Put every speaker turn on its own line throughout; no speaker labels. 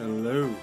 Hello.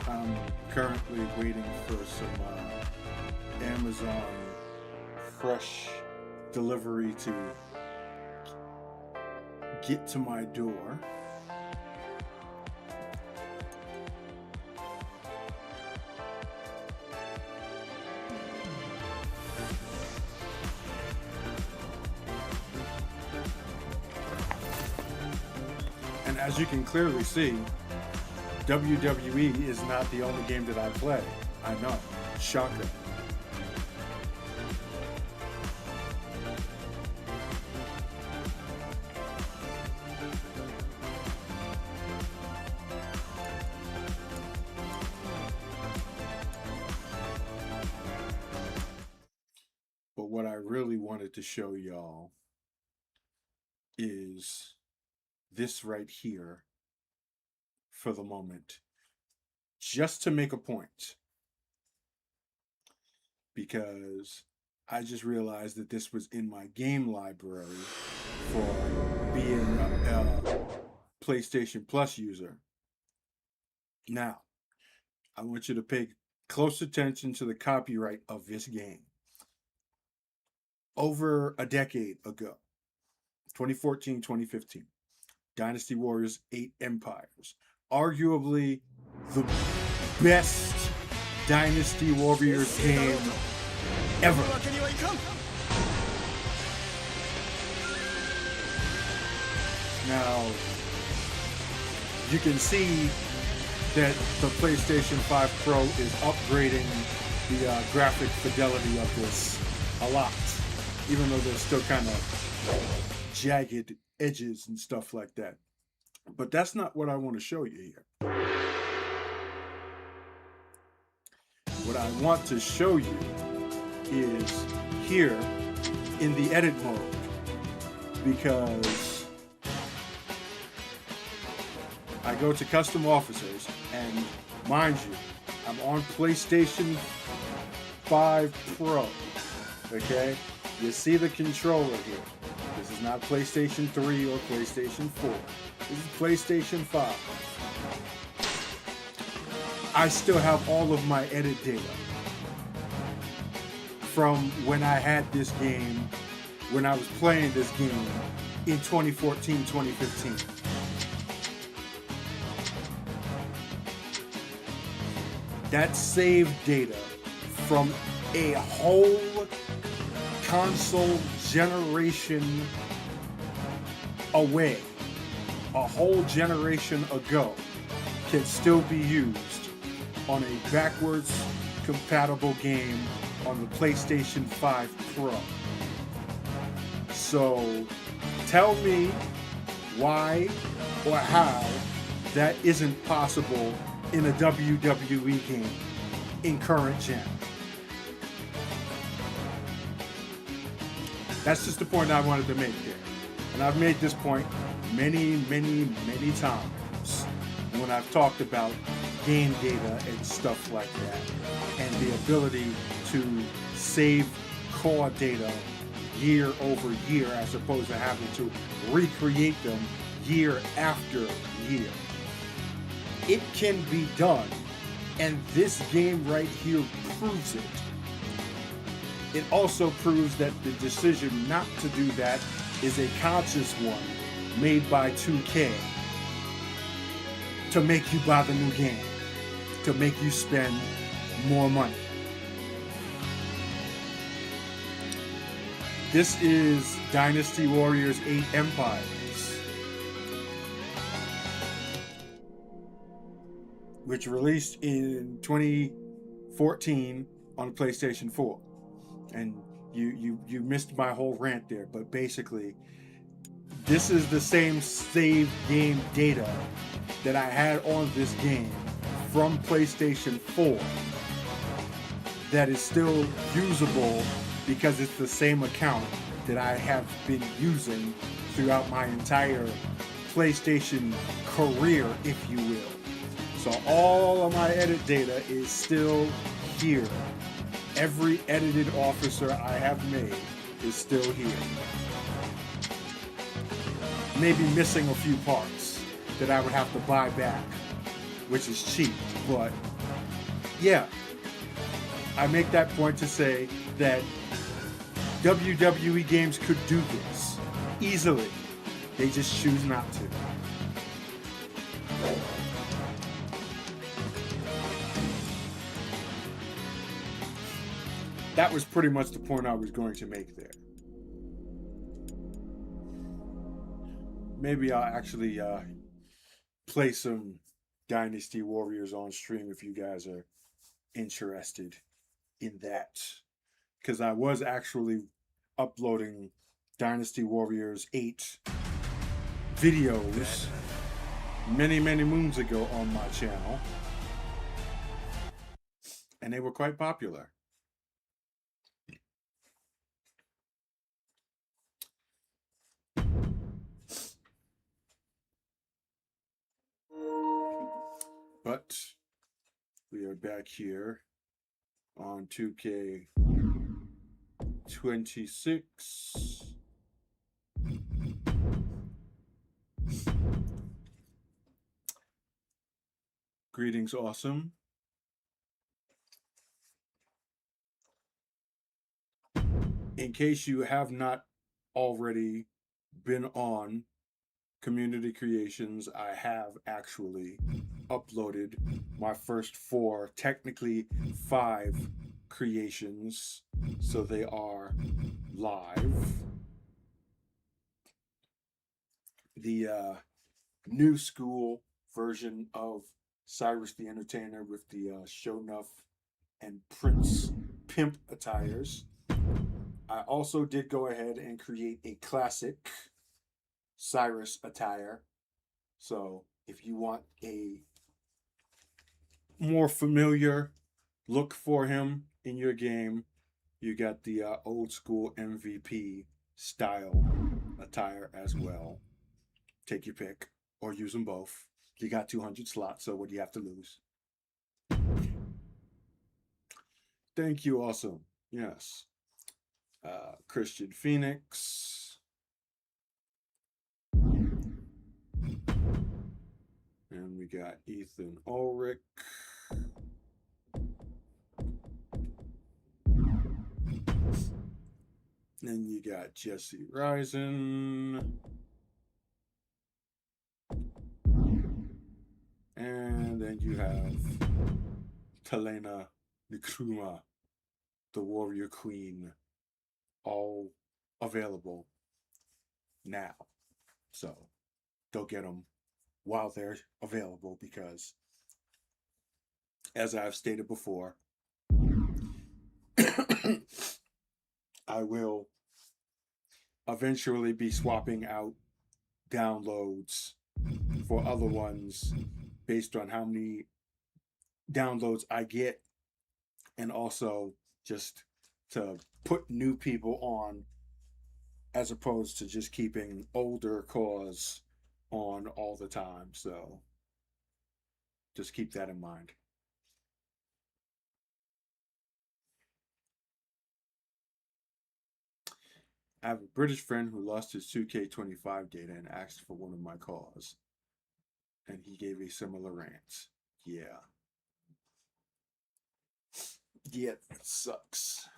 I'm currently waiting for some Amazon fresh delivery to get to my door. And as you can clearly see, WWE is not the only game that I play. I know. Shocker. But what I really wanted to show y'all is this right here for the moment, just to make a point, because I just realized that this was in my game library for being a PlayStation Plus user. Now, I want you to pay close attention to the copyright of this game. Over a decade ago, 2014, 2015, Dynasty Warriors 8 Empires, arguably the best Dynasty Warriors game ever. Now, you can see that the PlayStation 5 Pro is upgrading the graphic fidelity of this a lot, even though there's still kind of jagged edges and stuff like that. But that's not what I want to show you here. What I want to show you is here in the edit mode, because I go to custom officers, and mind you, I'm on PlayStation 5 Pro, okay? You see the controller here. This is not PlayStation 3 or PlayStation 4. This is PlayStation 5. I still have all of my edit data from when I had this game, when I was playing this game in 2014, 2015. That saved data from a whole console generation away, a whole generation ago, can still be used on a backwards compatible game on the PlayStation 5 Pro. So tell me why or how that isn't possible in a WWE game in current gen. That's just the point I wanted to make here. And I've made this point many, many, many times when I've talked about game data and stuff like that, and the ability to save core data year over year as opposed to having to recreate them year after year. It can be done, and this game right here proves it. It also proves that the decision not to do that is a conscious one made by 2K to make you buy the new game, to make you spend more money. This is Dynasty Warriors 8 Empires, which released in 2014 on PlayStation 4. And you missed my whole rant there, but basically This is the same save game data that I had on this game from PlayStation 4 that is still usable because it's the same account that I have been using throughout my entire PlayStation career, if you will. So all of my edit data is still here. Every edited officer I have made is still here. Maybe missing a few parts that I would have to buy back, which is cheap, but yeah. I make that point to say that WWE games could do this easily. They just choose not to. That was pretty much the point I was going to make there. Maybe I'll actually play some Dynasty Warriors on stream if you guys are interested in that. Because I was actually uploading Dynasty Warriors 8 videos many moons ago on my channel. And they were quite popular. But we are back here on 2K26. Greetings, awesome. In case you have not already been on Community Creations, I have actually uploaded my first 4, technically 5 creations, so they are live. The new school version of Cyrus the Entertainer with the Shownuff and Prince Pimp attires. I also did go ahead and create a classic Cyrus attire. So if you want a more familiar look for him in your game, you got the old school MVP style attire as well. Take your pick or use them both. You got 200 slots, so what do you have to lose? Thank you, awesome. Yes. Christian Phoenix. And we got Ethan Ulrich. Then you got Jesse Risen. And then you have Talena Nkrumah, the Warrior Queen, all available now. So go get them while they're available, because as I've stated before, I will eventually be swapping out downloads for other ones based on how many downloads I get, and also just to put new people on as opposed to just keeping older cores on all the time. So just keep that in mind. I have a British friend who lost his 2K25 data and asked for one of my cars. And he gave a similar rant. Yeah. Yeah, that sucks.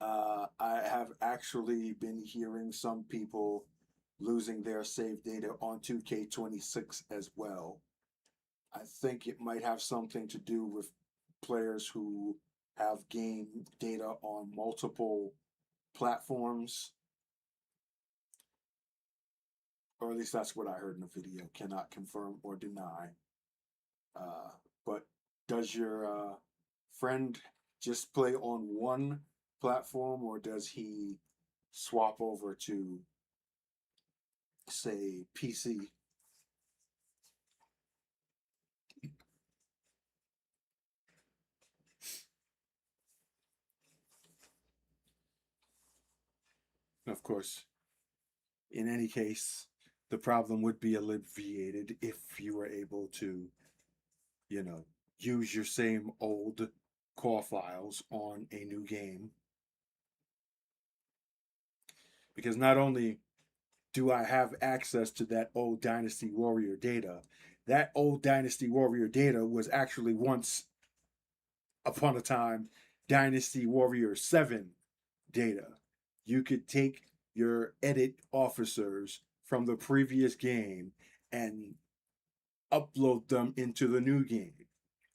I have actually been hearing some people losing their save data on 2K26 as well. I think it might have something to do with players who have game data on multiple platforms. Or at least that's what I heard in the video. Cannot confirm or deny. But does your friend just play on one platform, or does he swap over to say, PC. Of course, in any case, the problem would be alleviated if you were able to, you know, use your same old core files on a new game. Because not only do I have access to that old Dynasty Warrior data, that old Dynasty Warrior data was actually once upon a time Dynasty Warrior 7 data. You could take your edit officers from the previous game and upload them into the new game.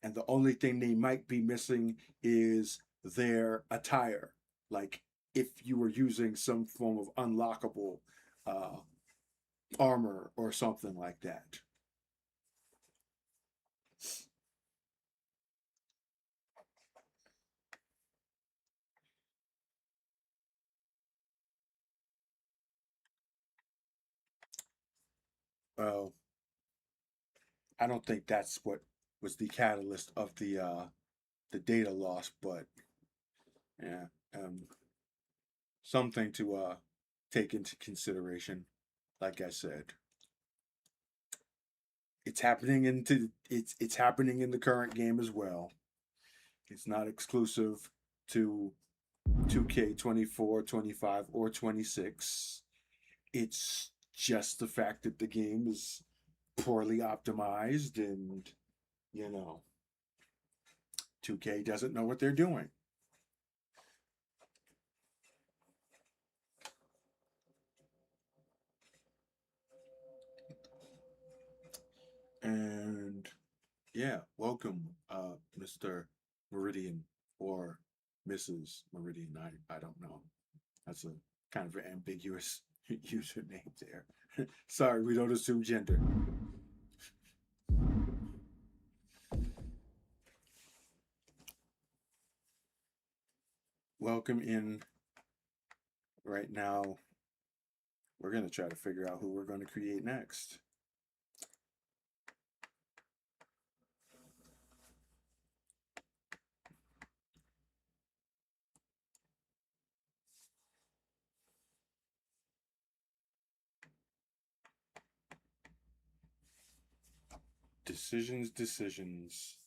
And the only thing they might be missing is their attire. Like if you were using some form of unlockable uh, armor or something like that. Well, I don't think that's what was the catalyst of the data loss, but yeah, something to take into consideration. Like I said, it's happening in the current game as well. It's not exclusive to 2K 24, 25, or 26. It's just the fact that the game is poorly optimized and, you know, 2K doesn't know what they're doing. And yeah, welcome, Mr. Meridian or Mrs. Meridian. I don't know. That's a kind of an ambiguous username there. Sorry, we don't assume gender. Welcome in right now. We're going to try to figure out who we're going to create next. Decisions, decisions.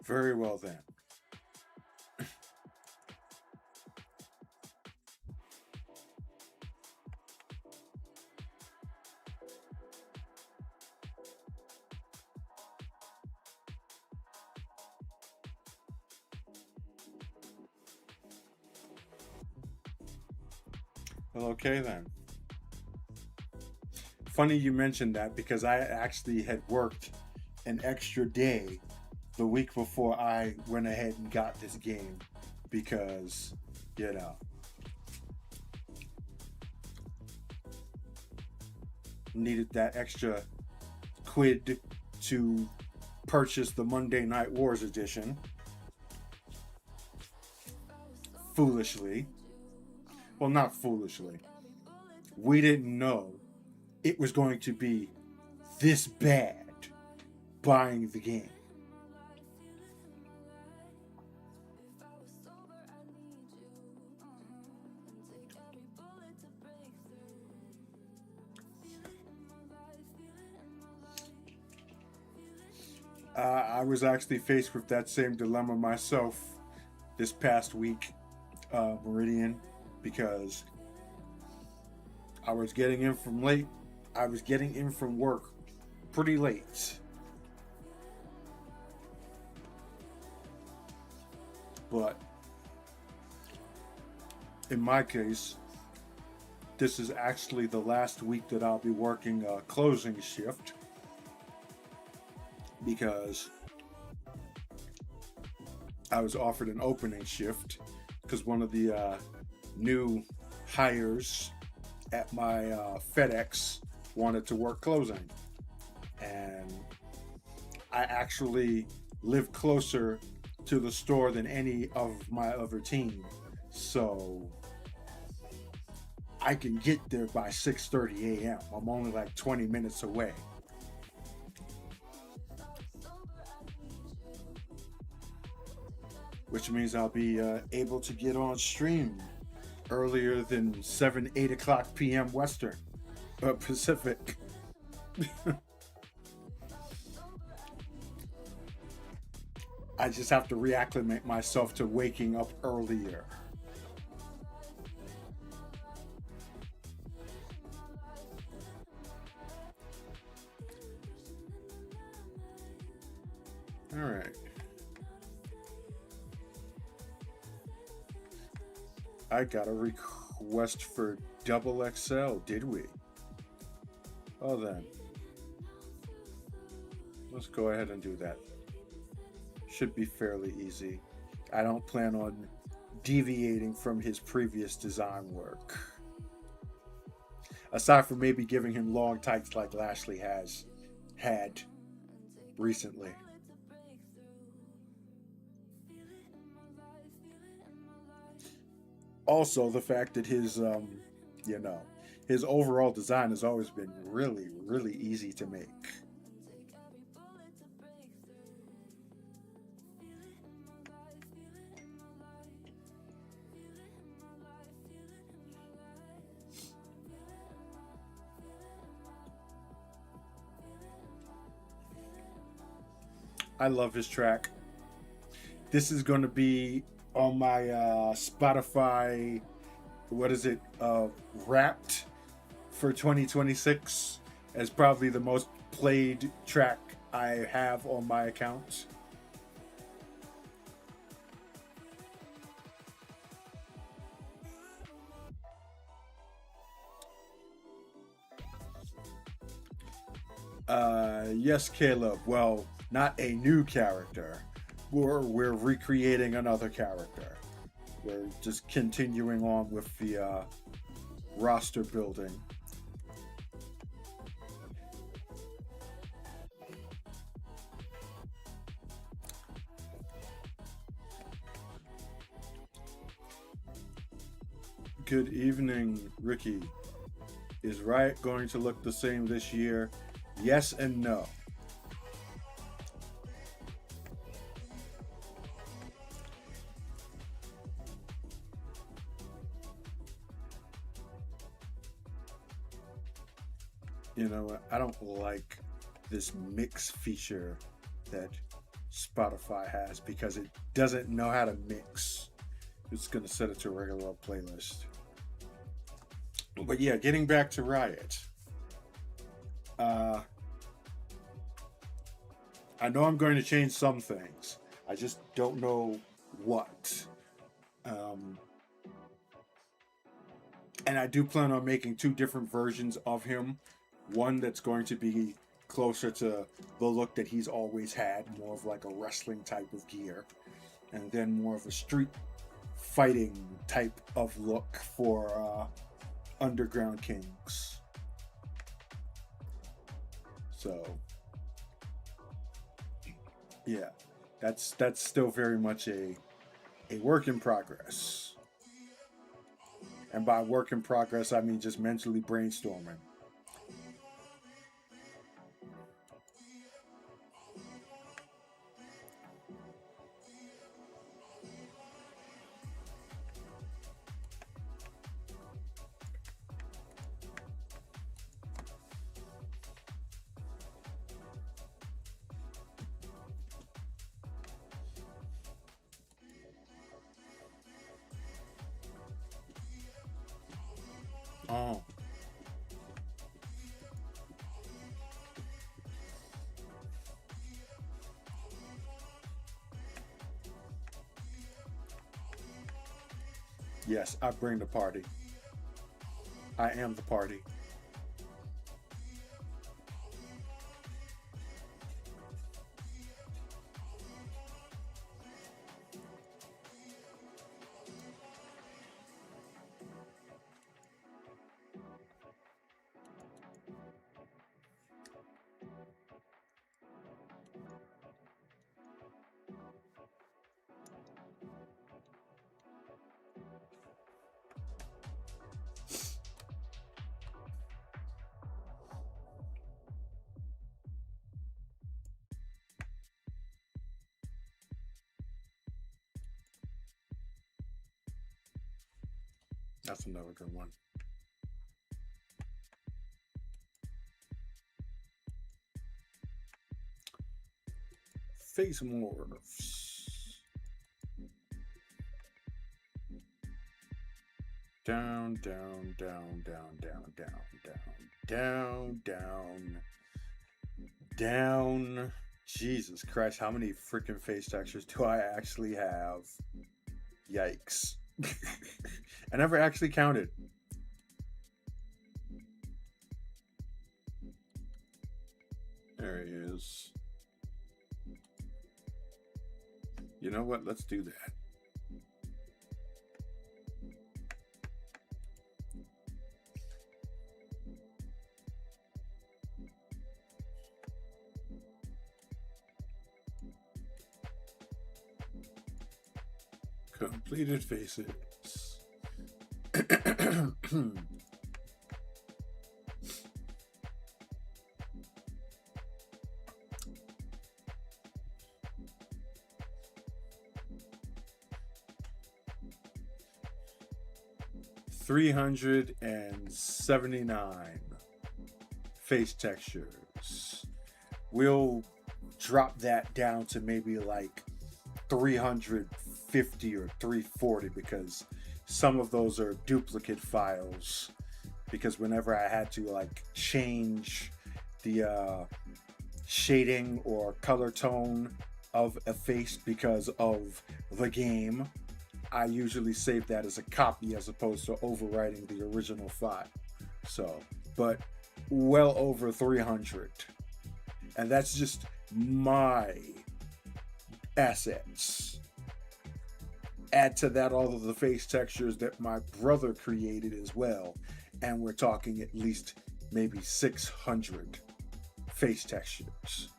Very well then. Well, okay then. Funny you mentioned that because I actually had worked an extra day the week before I went ahead and got this game because, you know, needed that extra quid to purchase the Monday Night Wars edition. Foolishly. Well, not foolishly. We didn't know it was going to be this bad buying the game. I was actually faced with that same dilemma myself this past week, Meridian, because I was getting in from late. I was getting in from work pretty late. But in my case, this is actually the last week that I'll be working a closing shift because I was offered an opening shift because one of the new hires at my FedEx wanted to work closing, and I actually live closer to the store than any of my other team, so I can get there by 6:30 a.m. I'm only like 20 minutes away. Which means I'll be able to get on stream earlier than 7, 8 o'clock p.m. Western, Pacific. I just have to reacclimate myself to waking up earlier. All right. I got a request for double XL, did we? Oh, then. Let's go ahead and do that. Should be fairly easy. I don't plan on deviating from his previous design work. Aside from maybe giving him long tights like Lashley has had recently. Also, the fact that you know, his overall design has always been really, really easy to make. I love his track. This is going to be on my Spotify. What is it? Wrapped for 2026 as probably the most played track I have on my account. Yes, Caleb. Well, not a new character. We're recreating another character. We're just continuing on with the roster building. Good evening, Ricky. Is Riot going to look the same this year? Yes and no. You know, I don't like this mix feature that Spotify has because it doesn't know how to mix. It's going to set it to a regular playlist. But yeah, getting back to Riot. Uh, I know I'm going to change some things. I just don't know what. Um, and I do plan on making two different versions of him. One that's going to be closer to the look that he's always had, more of like a wrestling type of gear, and then more of a street fighting type of look for Underground Kings. So yeah, that's still very much a work in progress. And by work in progress, I mean just mentally brainstorming. Oh, yes, I bring the party. I am the party. That's another good one. Face morphs. Down, down, down, down, down, down, down, down, down, down. Jesus Christ, how many freaking face textures do I actually have? Yikes. I never actually counted. There he is. You know what? Let's do that. Completed faces. 379 face textures. We'll drop that down to maybe like 350 or 340 because some of those are duplicate files. Because whenever I had to like change the shading or color tone of a face because of the game, I usually save that as a copy as opposed to overwriting the original file. So, but well over 300. And that's just my assets. Add to that all of the face textures that my brother created as well. And we're talking at least maybe 600 face textures.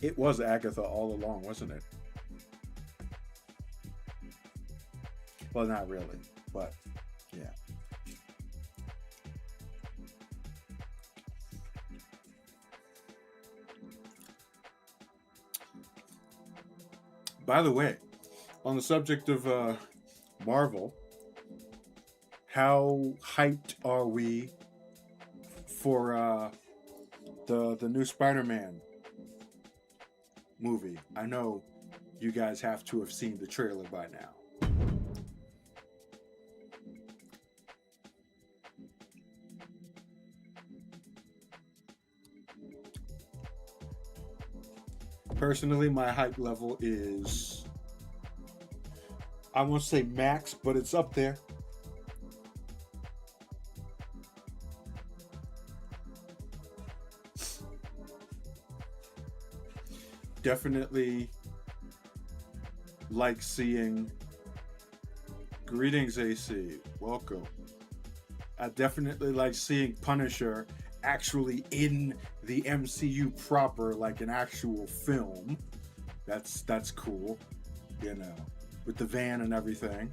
It was Agatha all along, wasn't it? Well, not really, but yeah. By the way, on the subject of Marvel, how hyped are we for the new Spider-Man movie? I know you guys have to have seen the trailer by now. Personally, my hype level is, I won't say max, but it's up there. Definitely like seeing, greetings AC, welcome. I definitely like seeing Punisher actually in the MCU proper, like an actual film. That's cool, you know, with the van and everything.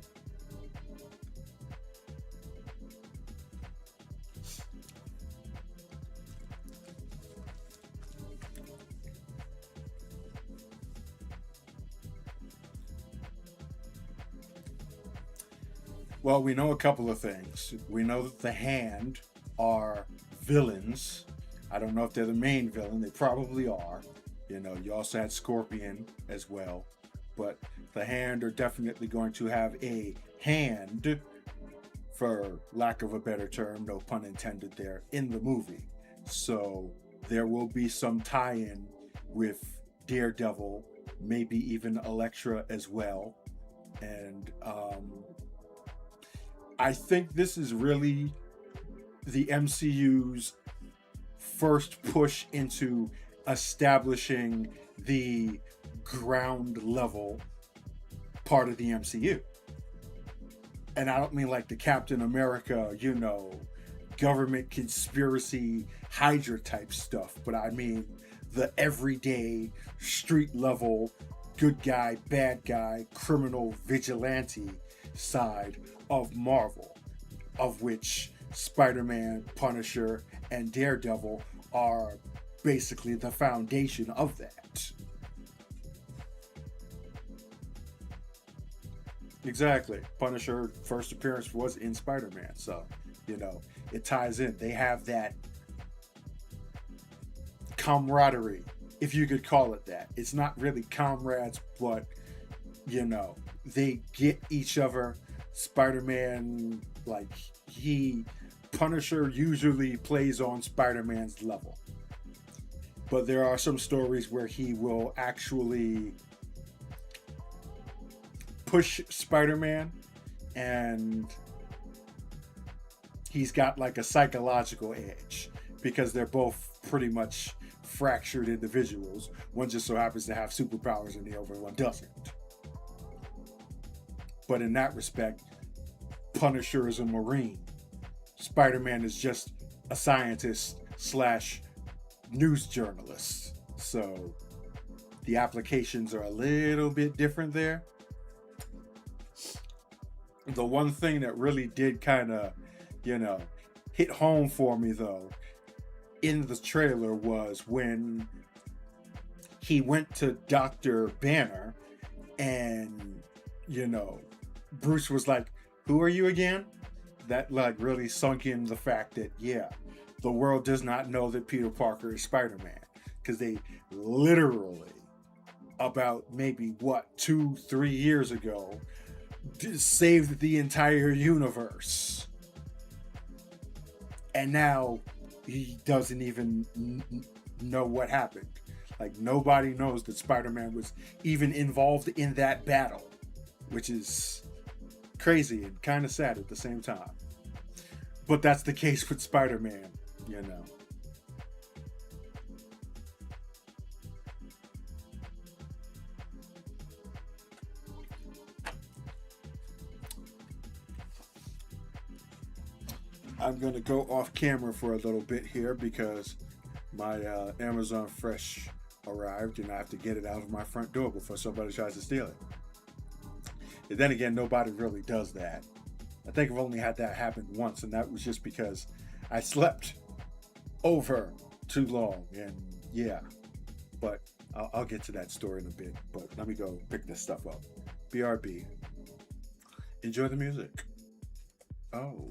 Well, we know a couple of things. We know that the Hand are villains. I don't know if they're the main villain. They probably are. You know, you also had Scorpion as well. But the Hand are definitely going to have a hand, for lack of a better term, no pun intended there, in the movie. So there will be some tie-in with Daredevil, maybe even Elektra as well. And I think this is really the MCU's first push into establishing the ground level part of the MCU. And I don't mean like the Captain America, you know, government conspiracy Hydra type stuff, but I mean the everyday street level good guy, bad guy, criminal vigilante side of Marvel, of which Spider-Man, Punisher, and Daredevil are basically the foundation of that. Exactly. Punisher first appearance was in Spider-Man, so you know it ties in. They have that camaraderie, if you could call it that. It's not really comrades, but you know they get each other. Spider-Man, like he, Punisher usually plays on Spider-Man's level, but there are some stories where he will actually push Spider-Man, and he's got like a psychological edge because they're both pretty much fractured individuals. One just so happens to have superpowers and the other one doesn't. But in that respect, Punisher is a Marine. Spider-Man is just a scientist slash news journalist. So the applications are a little bit different there. The one thing that really did kind of, you know, hit home for me though in the trailer was when he went to Dr. Banner and, you know, Bruce was like, "Who are you again?" That like really sunk in the fact that, yeah, the world does not know that Peter Parker is Spider-Man. Because they literally, about maybe what, 2-3 years ago, saved the entire universe. And now he doesn't even know what happened. Like nobody knows that Spider-Man was even involved in that battle, which is crazy and kind of sad at the same time. But that's the case with Spider-Man, you know. I'm going to go off camera for a little bit here because my Amazon Fresh arrived and I have to get it out of my front door before somebody tries to steal it. And then again, nobody really does that. I think I've only had that happen once, and that was just because I slept over too long. And yeah, but I'll get to that story in a bit. But let me go pick this stuff up. BRB. Enjoy the music. Oh.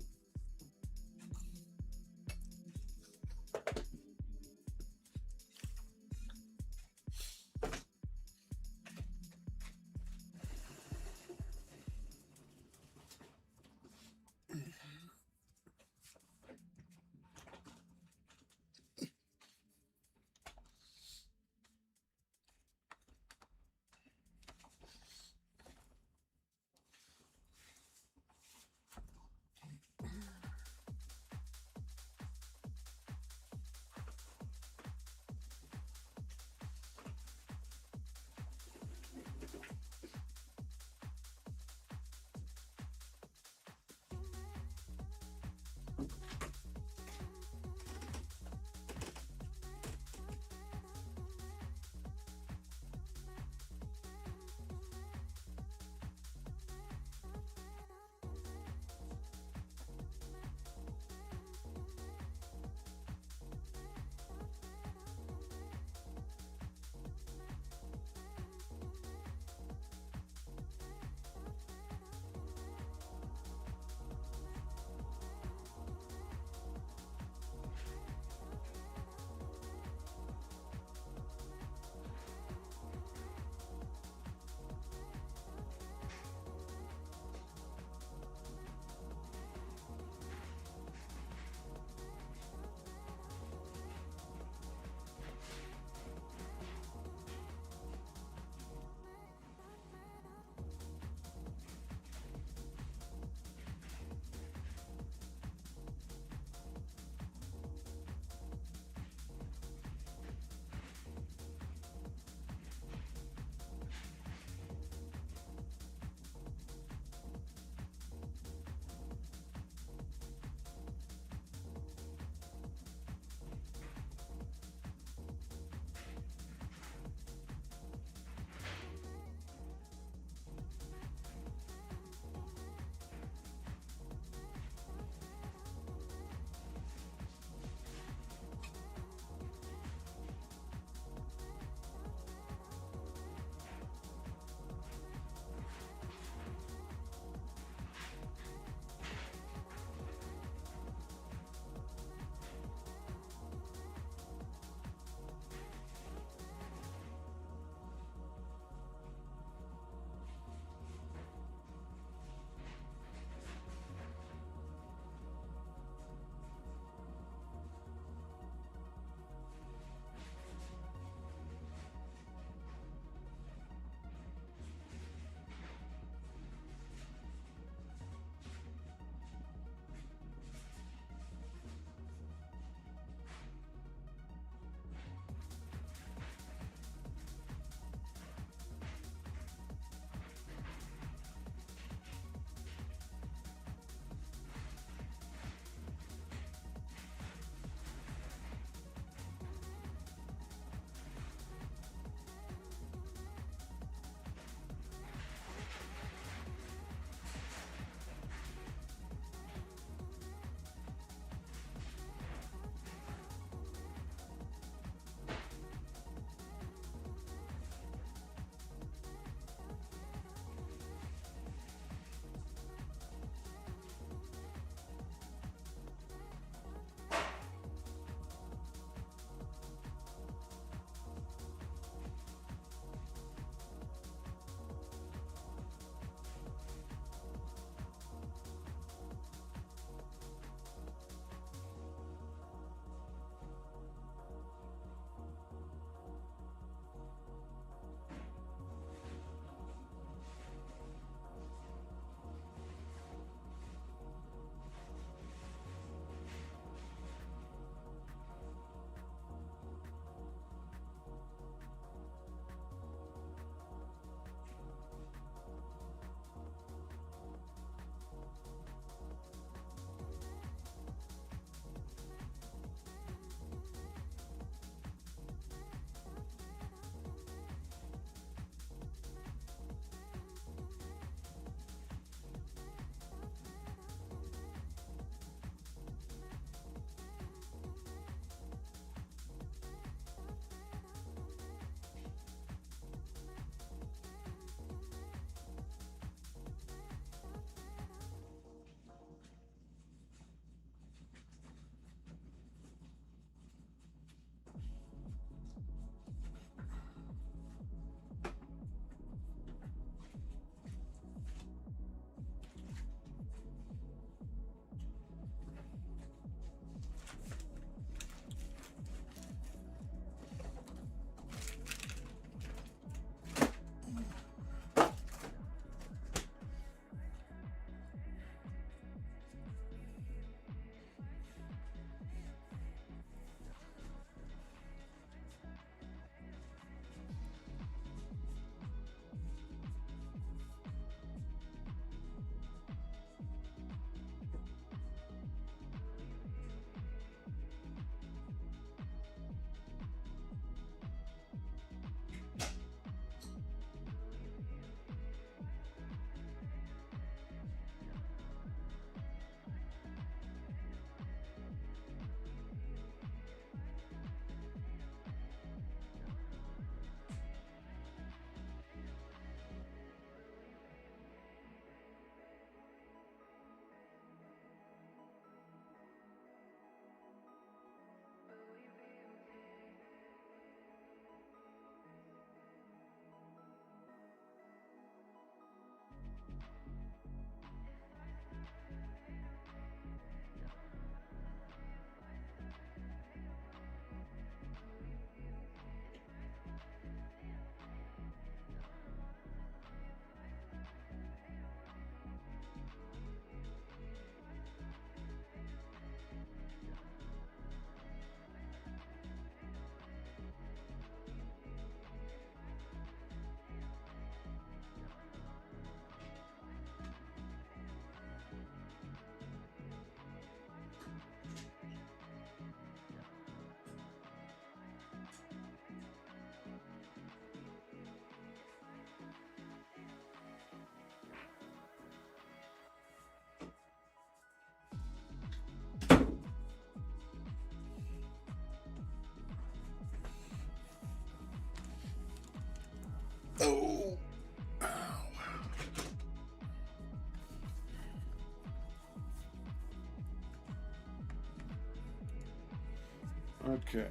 Okay.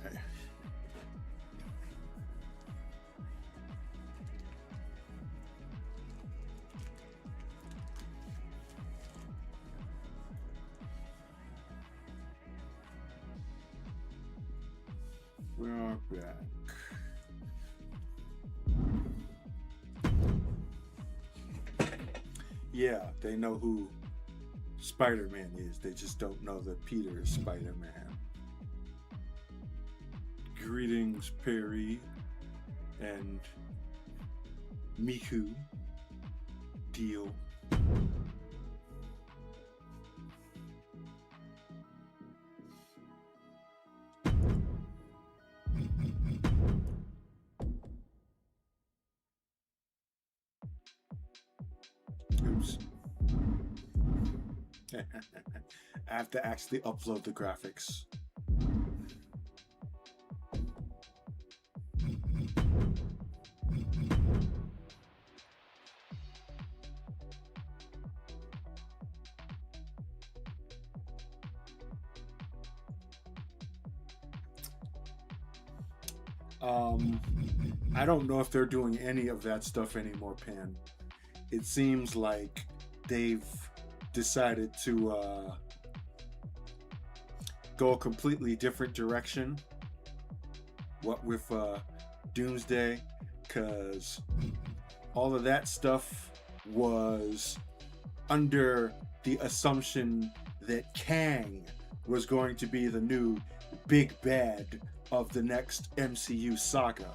We're back. Yeah, they know who Spider-Man is. They just don't know that Peter is Spider-Man. Greetings, Perry and Miku. Deal. Oops. I have to actually upload the graphics. I don't know if they're doing any of that stuff anymore, Pan. It seems like they've decided to go a completely different direction. What with Doomsday, because all of that stuff was under the assumption that Kang was going to be the new big bad of the next MCU saga.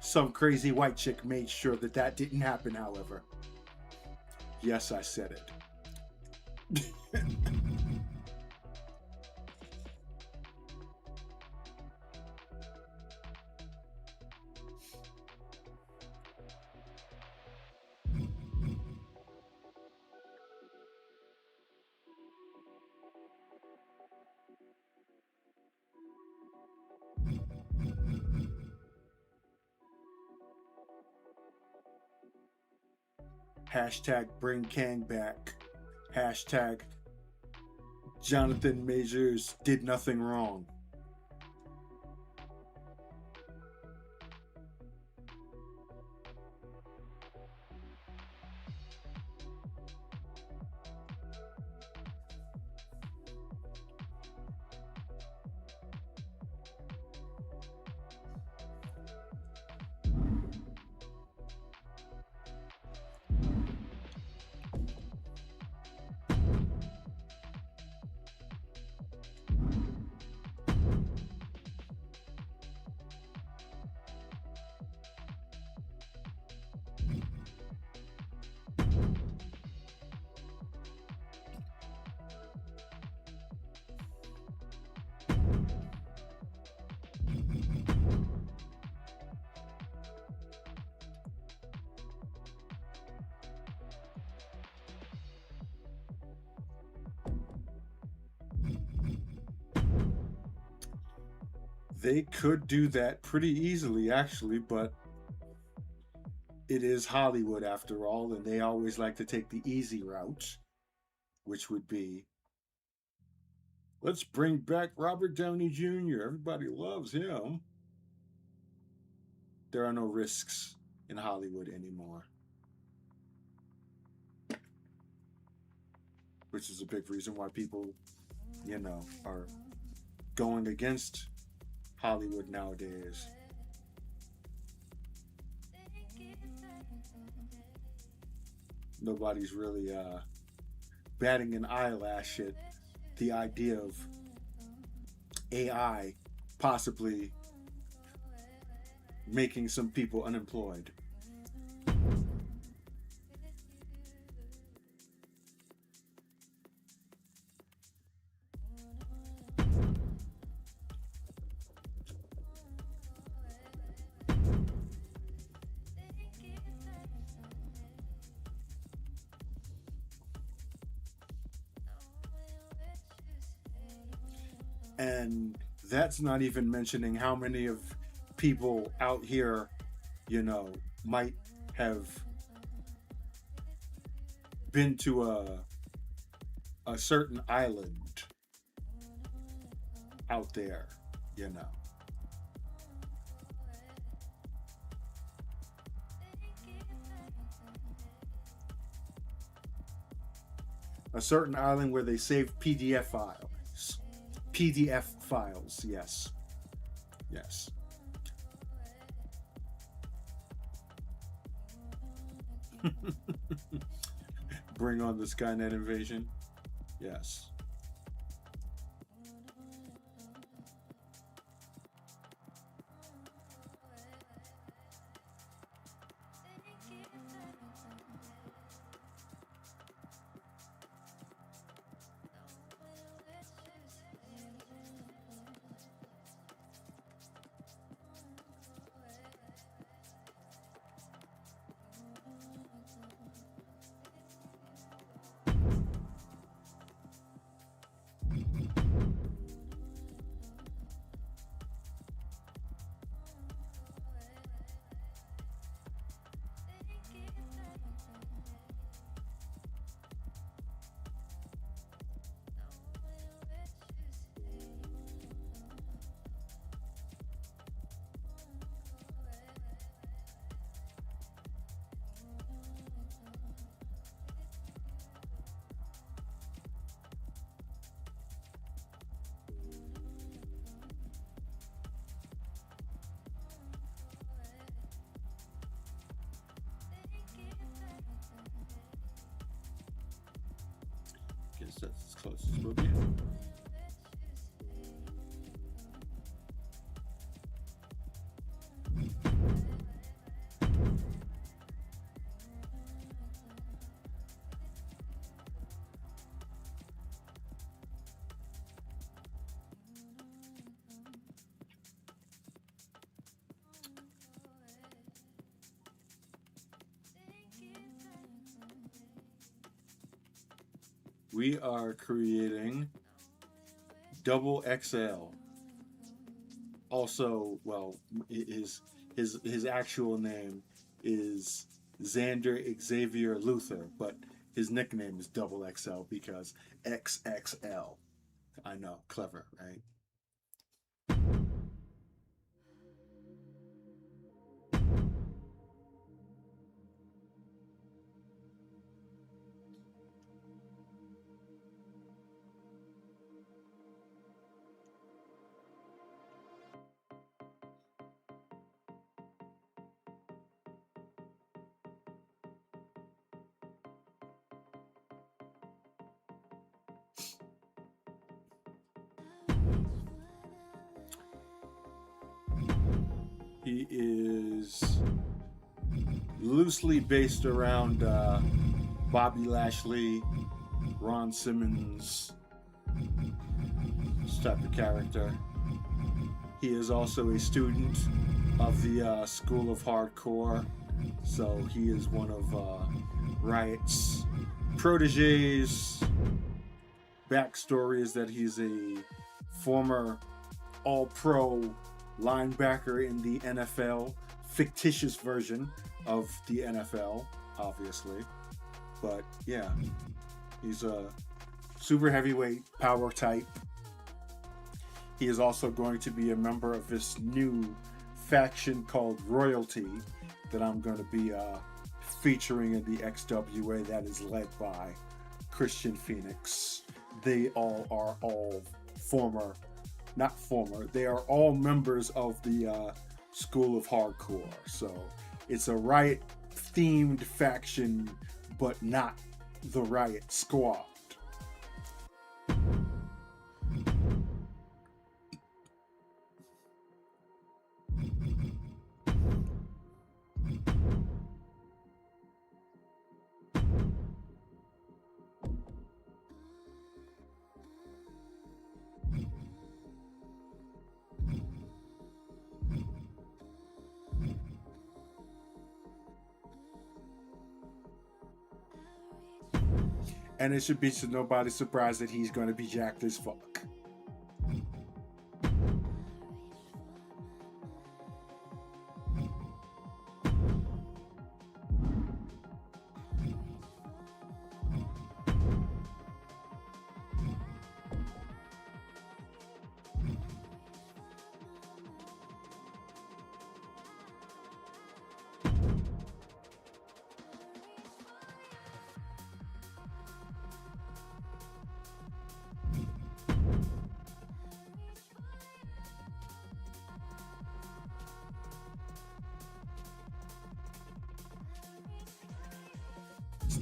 Some crazy white chick made sure that that didn't happen, however. Yes, I said it. Hashtag bring Kang back. Hashtag Jonathan Majors did nothing wrong. They could do that pretty easily, actually, but it is Hollywood after all, and they always like to take the easy route, which would be let's bring back Robert Downey Jr. Everybody loves him. There are no risks in Hollywood anymore, which is a big reason why people, are going against Hollywood nowadays. Nobody's really batting an eyelash at the idea of AI possibly making some people unemployed. And that's not even mentioning how many of people out here, might have been to a certain island out there, you know. A certain island where they save PDF files. PDF files, yes. Yes. Bring on the Skynet invasion. Yes. Guess that's as close as we'll get. We are creating double XL. Also, well, his actual name is Xander Xavier Luther, but his nickname is Double XL because XXL. I know, clever, right? He is loosely based around Bobby Lashley, Ron Simmons type of character. He is also a student of the School of Hardcore, so he is one of Riot's proteges. Backstory is that he's a former All-Pro linebacker in the NFL, fictitious version of the NFL, obviously. But yeah, he's a super heavyweight power type. He is also going to be a member of this new faction called Royalty that I'm going to be featuring in the XWA that is led by Christian Phoenix. They all are all they are all members of the School of Hardcore. So it's a Riot themed faction, but not the Riot Squad. And it should be to nobody's surprise that he's going to be jacked as fuck.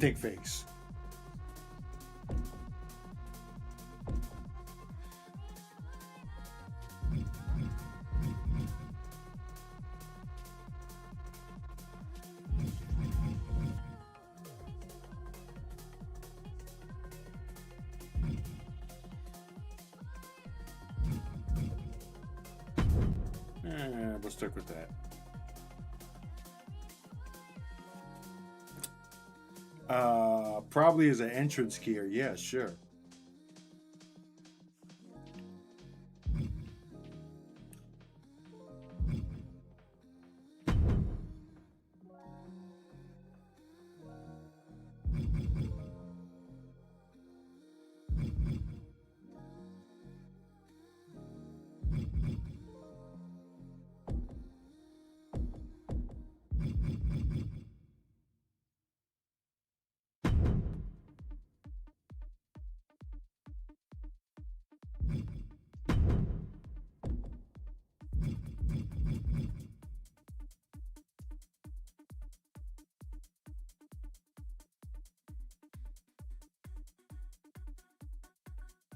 stink face. We'll stick with that. Probably as an entrance gear. Yeah, sure.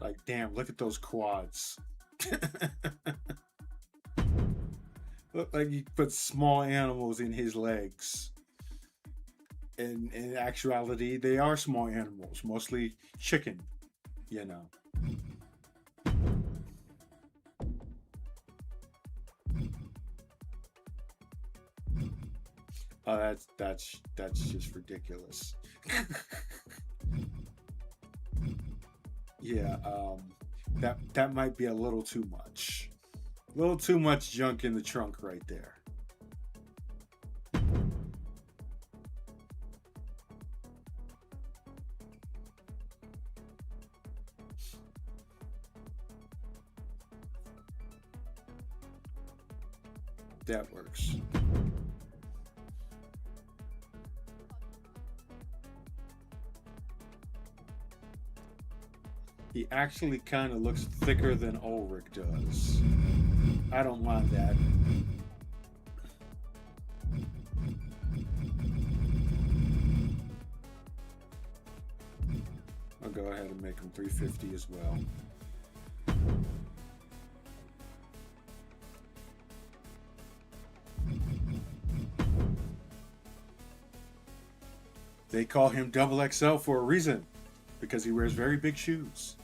Like, damn, look at those quads. Look like he put small animals in his legs. In actuality, they are small animals, mostly chicken, you know. Oh, that's just ridiculous. Yeah, that might be a little too much. A little too much junk in the trunk right there. That works. He actually kind of looks thicker than Ulrich does. I don't mind that. I'll go ahead and make him 350 as well. They call him Double XL for a reason, because he wears very big shoes.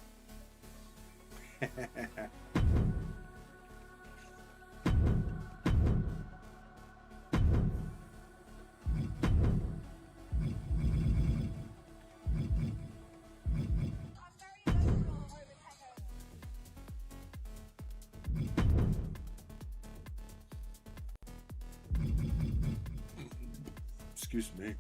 Excuse me.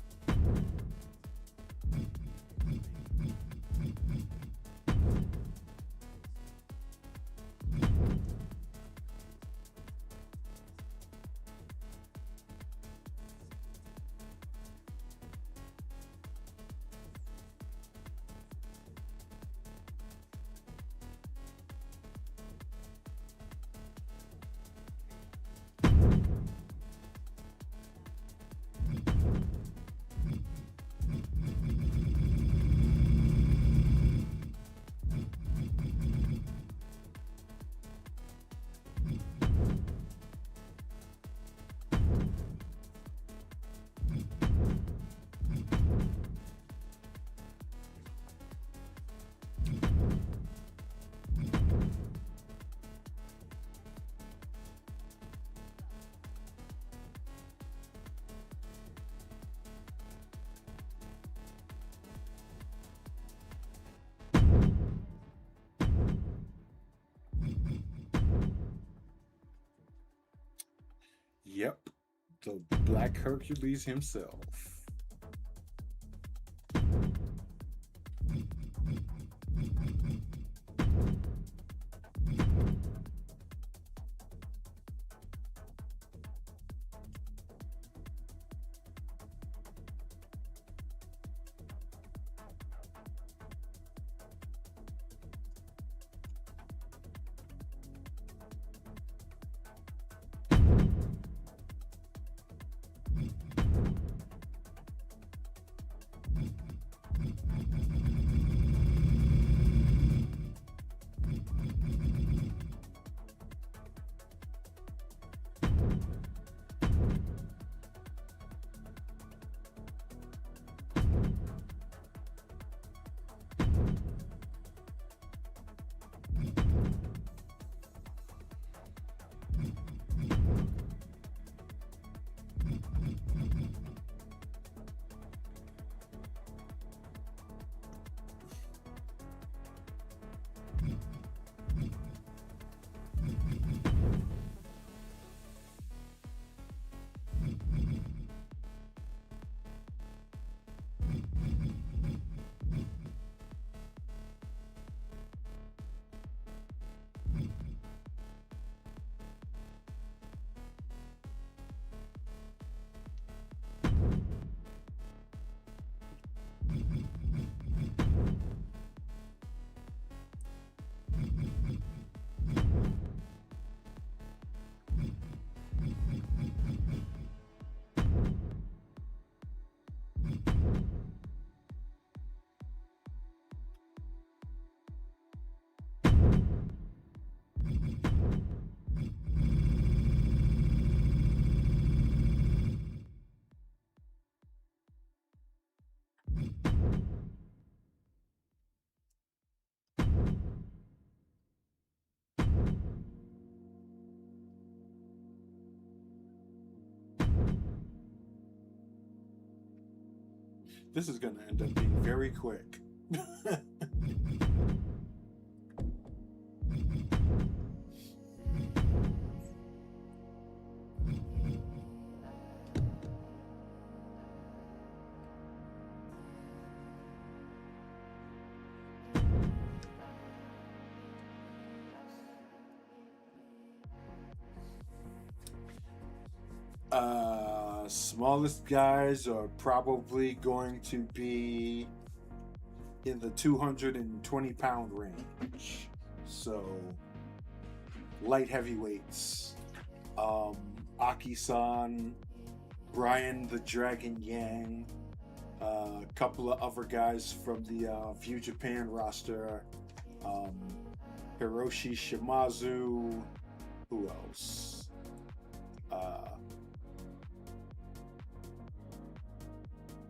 Yep, the Black Hercules himself. This is going to end up being very quick. Smallest guys are probably going to be in the 220-pound range. So, light heavyweights. Aki-san, Brian the Dragon Yang, a couple of other guys from the View Japan roster. Hiroshi Shimazu. Who else?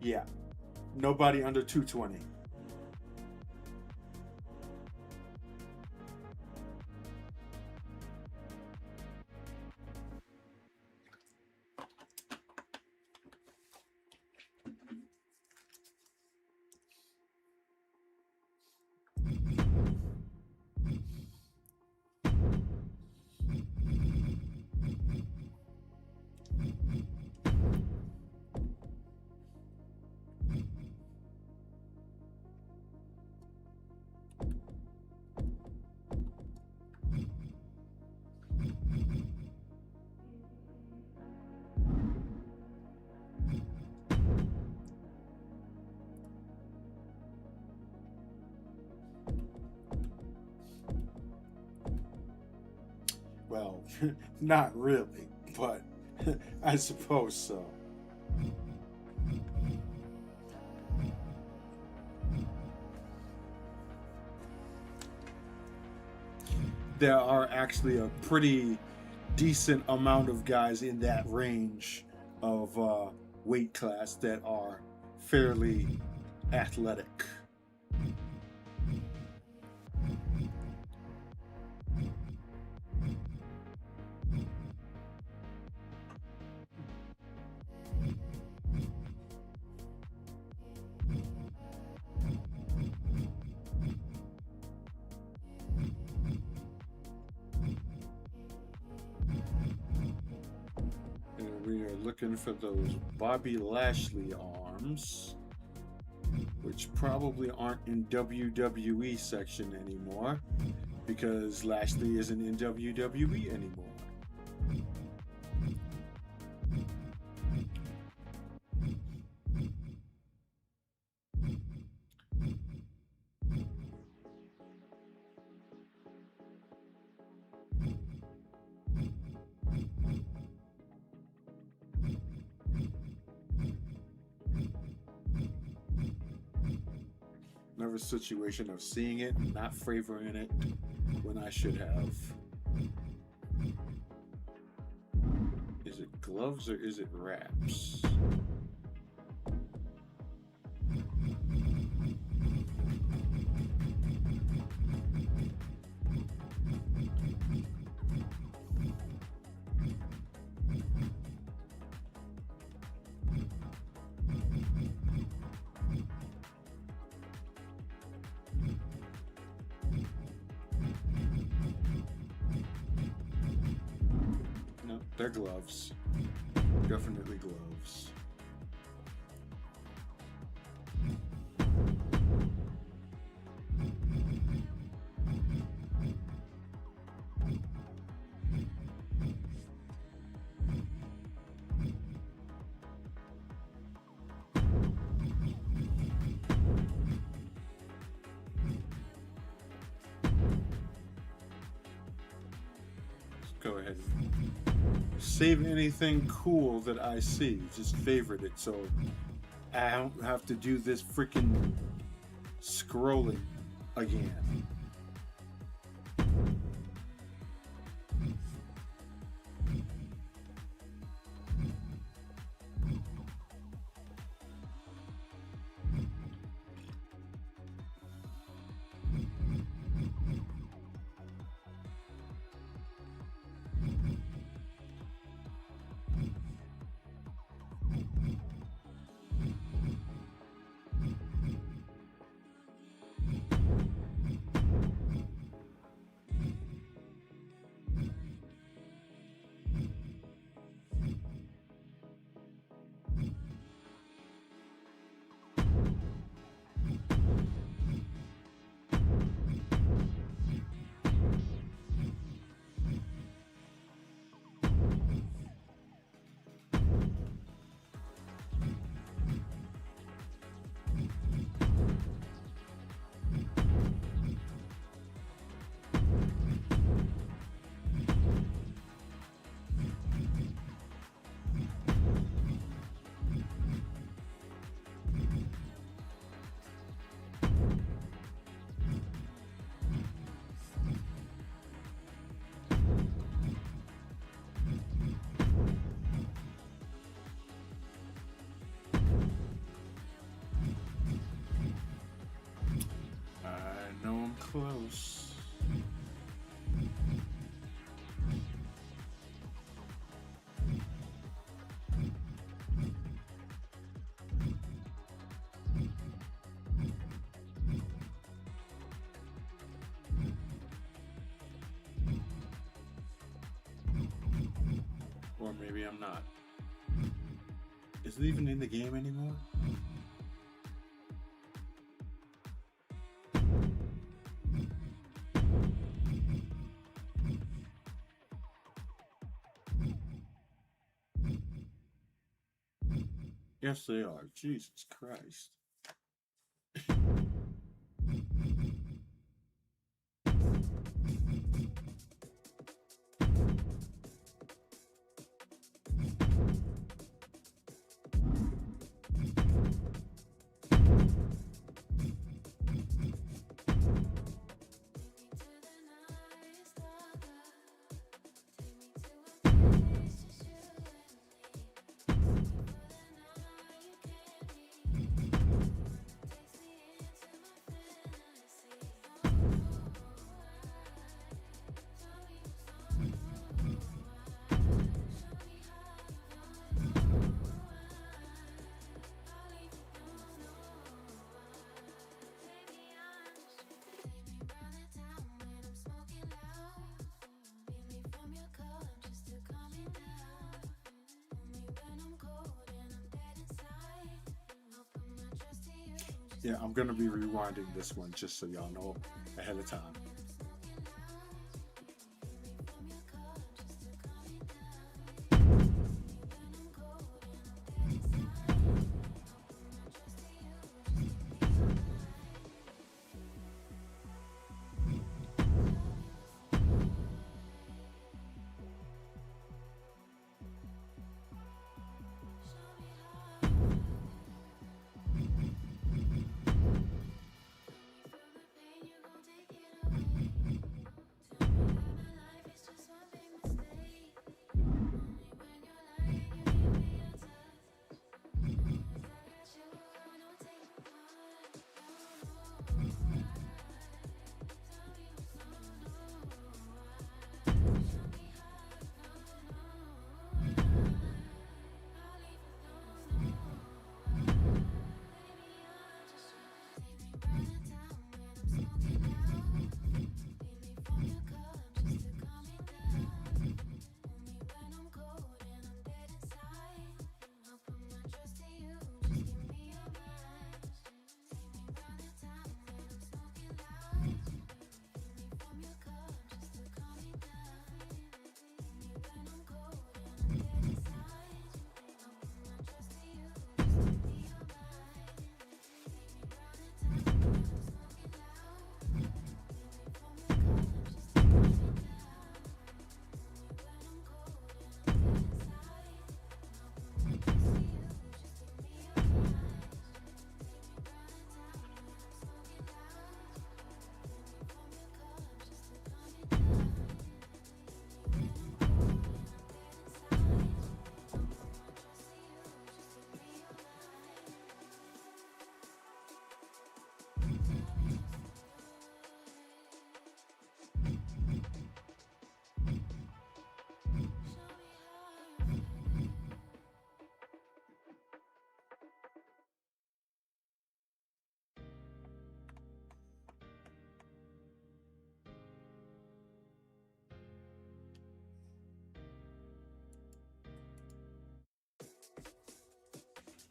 Yeah, nobody under 220. Well, not really, but I suppose so. There are actually a pretty decent amount of guys in that range of weight class that are fairly athletic. We are looking for those Bobby Lashley arms, which probably aren't in WWE section anymore because Lashley isn't in WWE anymore. Another situation of seeing it and not favoring it when I should have. Is it gloves or is it wraps? They're gloves. Definitely gloves. Let's go ahead and save anything cool that I see. Just favorite it so I don't have to do this freaking scrolling again. close. Or maybe I'm not. Is it even in the game anymore? Yes, they are. Jesus Christ. Yeah, I'm gonna be rewinding this one just so y'all know ahead of time.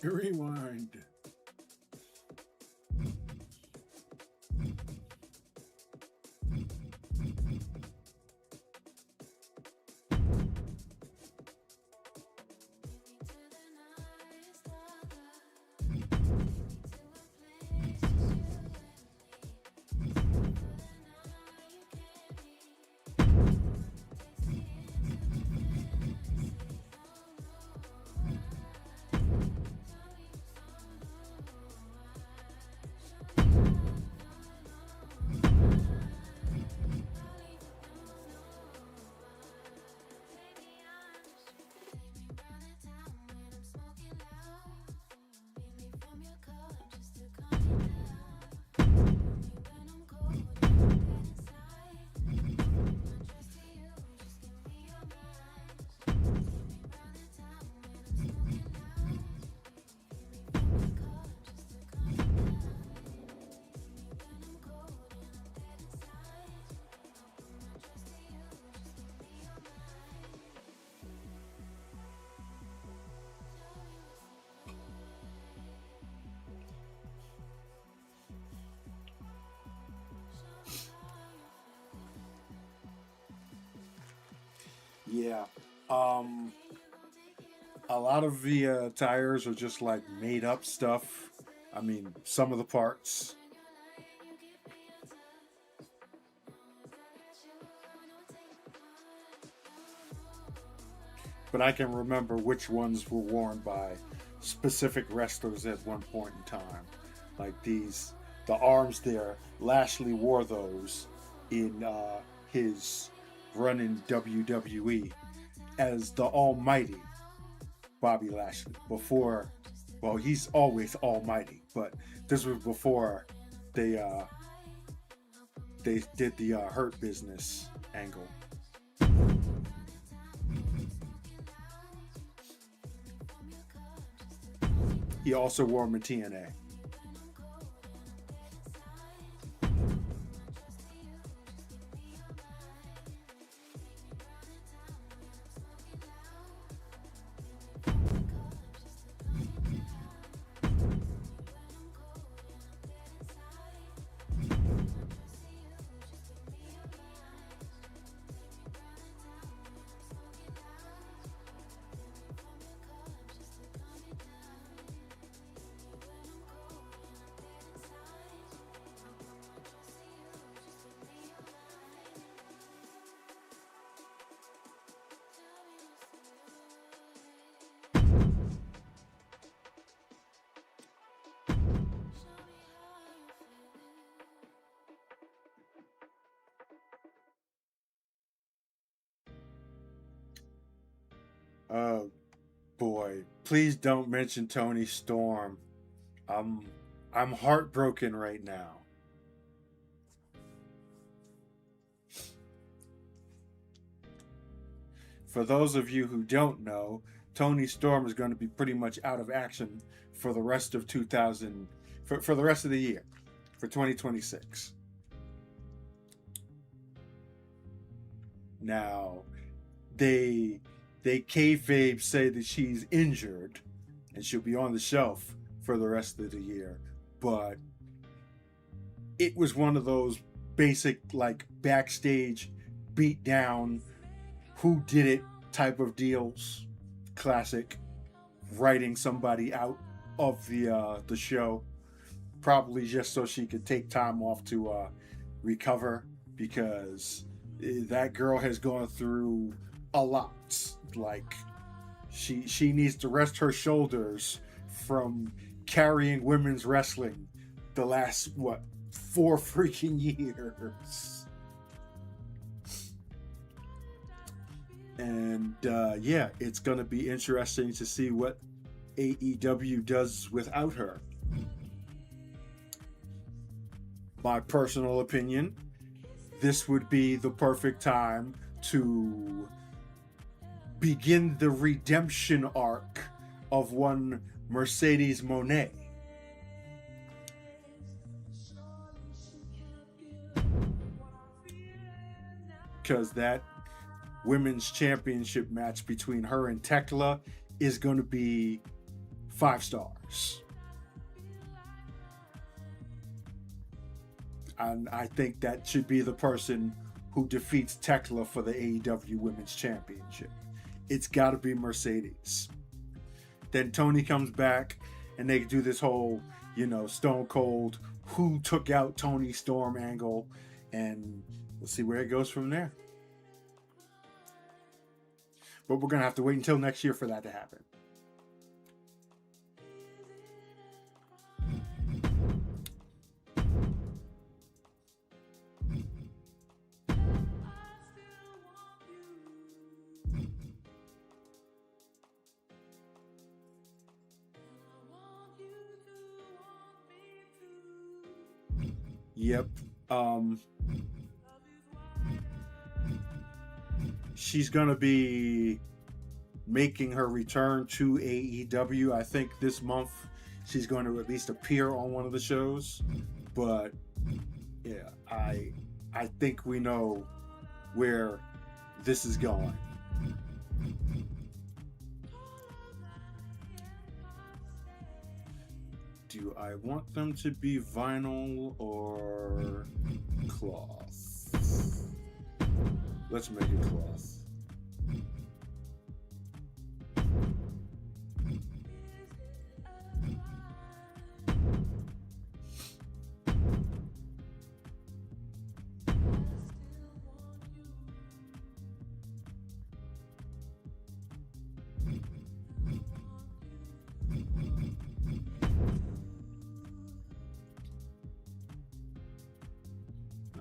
Rewind. Yeah. Um, a lot of the tires are just like made up stuff. I mean, some of the parts, but I can remember which ones were worn by specific wrestlers at one point in time. Like the arms there. Lashley wore those in his run in WWE as the Almighty Bobby Lashley. Before, well, he's always Almighty, but this was before they uh, they did the Hurt Business angle. He also wore him in TNA. Oh boy, please don't mention Tony Storm. I'm I'm heartbroken right now. For those of you who don't know, Tony Storm is going to be pretty much out of action for the rest of 2000 for the rest of the year for 2026. Now, they they kayfabe say that she's injured and she'll be on the shelf for the rest of the year, but it was one of those basic like backstage beat down who did it type of deals. Classic writing somebody out of the show, probably just so she could take time off to recover because that girl has gone through a lot. Like she needs to rest her shoulders from carrying women's wrestling the last what 4 freaking years. And yeah, it's gonna be interesting to see what AEW does without her. My personal opinion, this would be the perfect time to begin the redemption arc of one Mercedes Monet. Because that women's championship match between her and Tekla is going to be 5 stars. And I think that should be the person who defeats Tekla for the AEW Women's Championship. It's got to be Mercedes. Then Tony comes back and they do this whole, Stone Cold, who took out Tony Storm angle, and we'll see where it goes from there. But we're going to have to wait until next year for that to happen. Yep. She's going to be making her return to AEW. I think this month she's going to at least appear on one of the shows. But yeah, I think we know where this is going. Do I want them to be vinyl or cloth? Let's make it cloth.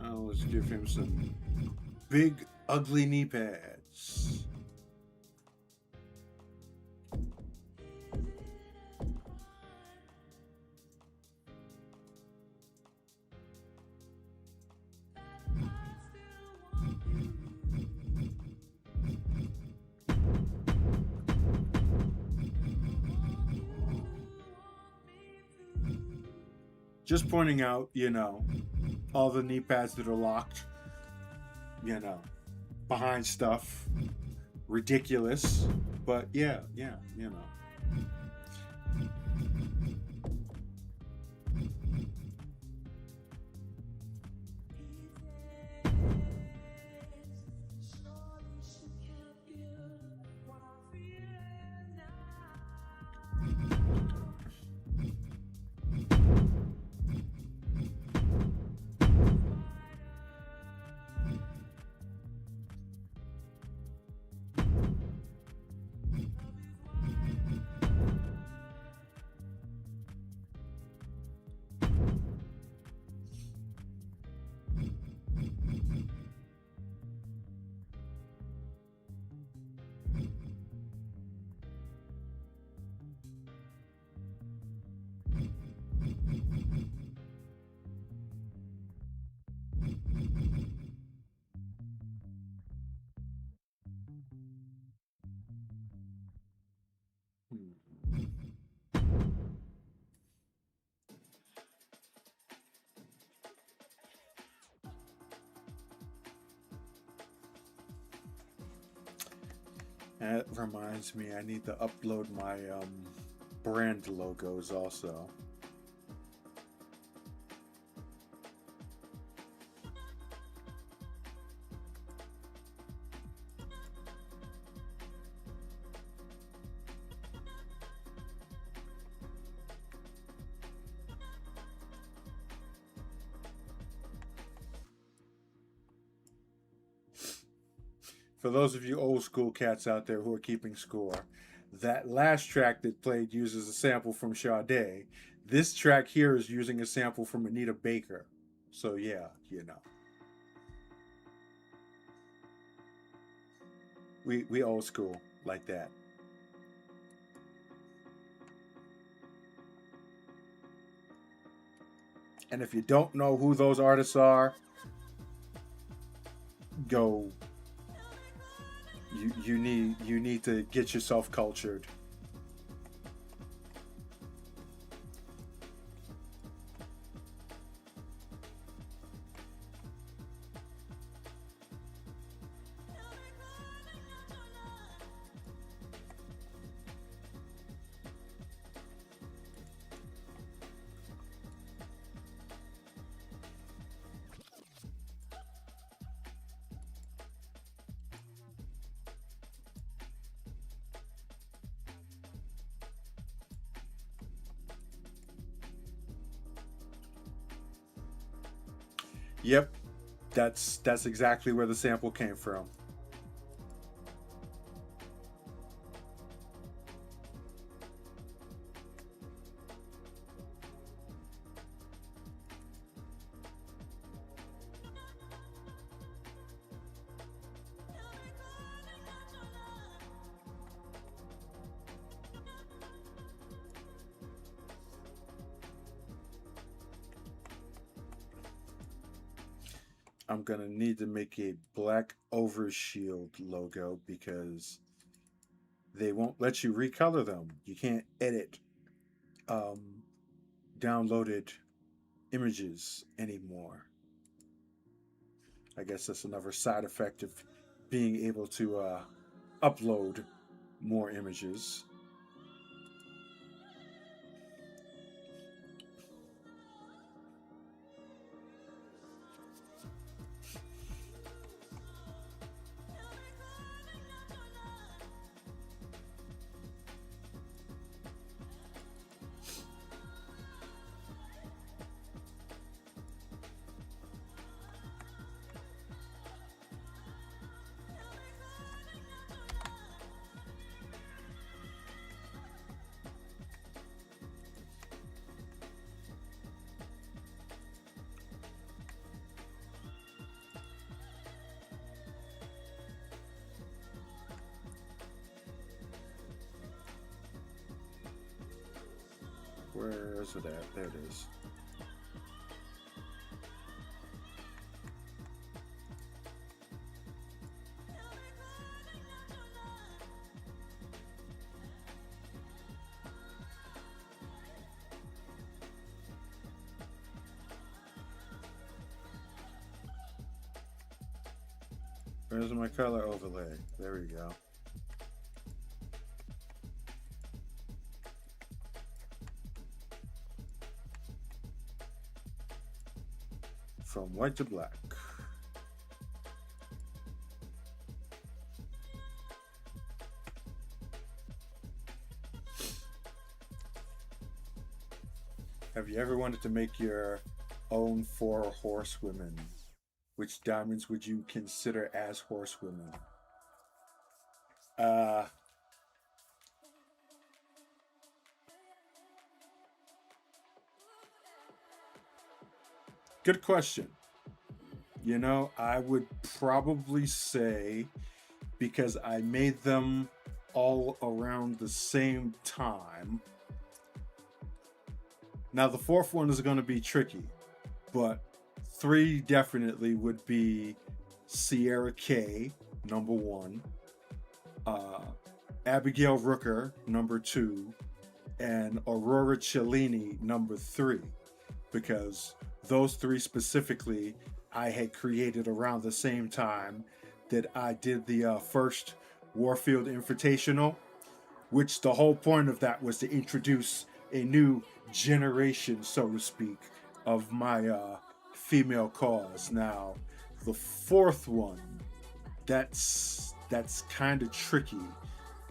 Let's give him some big, ugly knee pads. Just pointing out, all the knee pads that are locked, you know, behind stuff. Ridiculous. But yeah. That reminds me, I need to upload my brand logos also. For those of you old school cats out there who are keeping score, that last track that played uses a sample from Sade. This track here is using a sample from Anita Baker. So yeah, we old school like that. And if you don't know who those artists are, go. You need to get yourself cultured. Yep, that's exactly where the sample came from. I'm gonna need to make a black overshield logo because they won't let you recolor them. You can't edit um, downloaded images anymore. I guess that's another side effect of being able to upload more images. Where is it at? There it is. Where's my color overlay? There we go. From white to black. Have you ever wanted to make your own 4 horsewomen? Which diamonds would you consider as horsewomen? Uh, Good question. I would probably say because I made them all around the same time. Now, the fourth one is going to be tricky, but 3 definitely would be Sierra K, number 1, Abigail Rooker, number 2, and Aurora Cellini, number 3, because those 3 specifically I had created around the same time that I did the first Warfield Invitational, which the whole point of that was to introduce a new generation, so to speak, of my female cause. Now, the 4th one, that's kind of tricky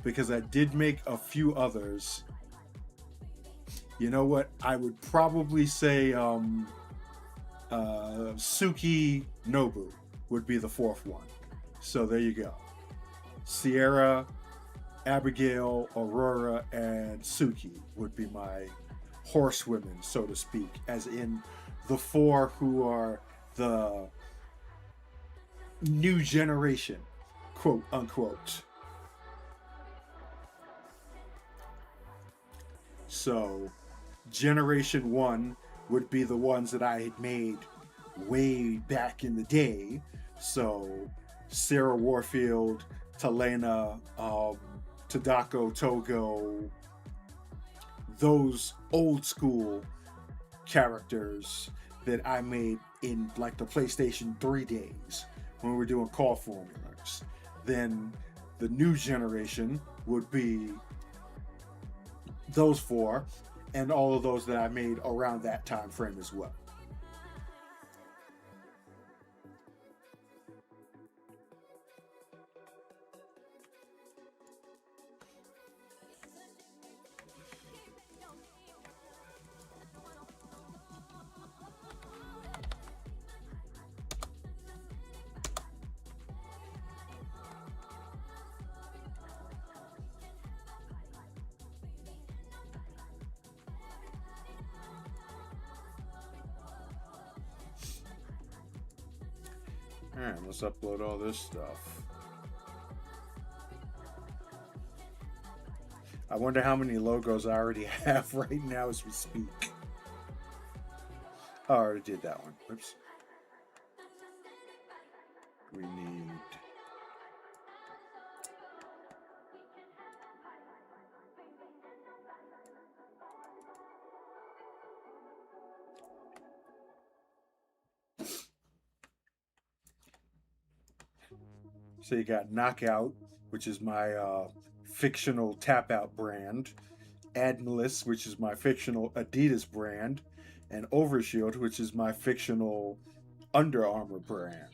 because I did make a few others. You know what? I would probably say Suki Nobu would be the 4th one. So there you go. Sierra, Abigail, Aurora, and Suki would be my horsewomen, so to speak, as in the 4 who are the new generation, quote unquote. So, Generation 1 would be the ones that I had made way back in the day. So, Sarah Warfield, Talena, Tadako, Togo, those old school characters that I made in like the PlayStation 3 days when we were doing call formulas. Then the new generation would be those 4 and all of those that I made around that time frame as well. Alright, let's upload all this stuff. I wonder how many logos I already have right now as we speak. Oh, I already did that one. Oops. We need... So you got Knockout, which is my fictional tap out brand, Admilis, which is my fictional Adidas brand, and Overshield, which is my fictional Under Armour brand.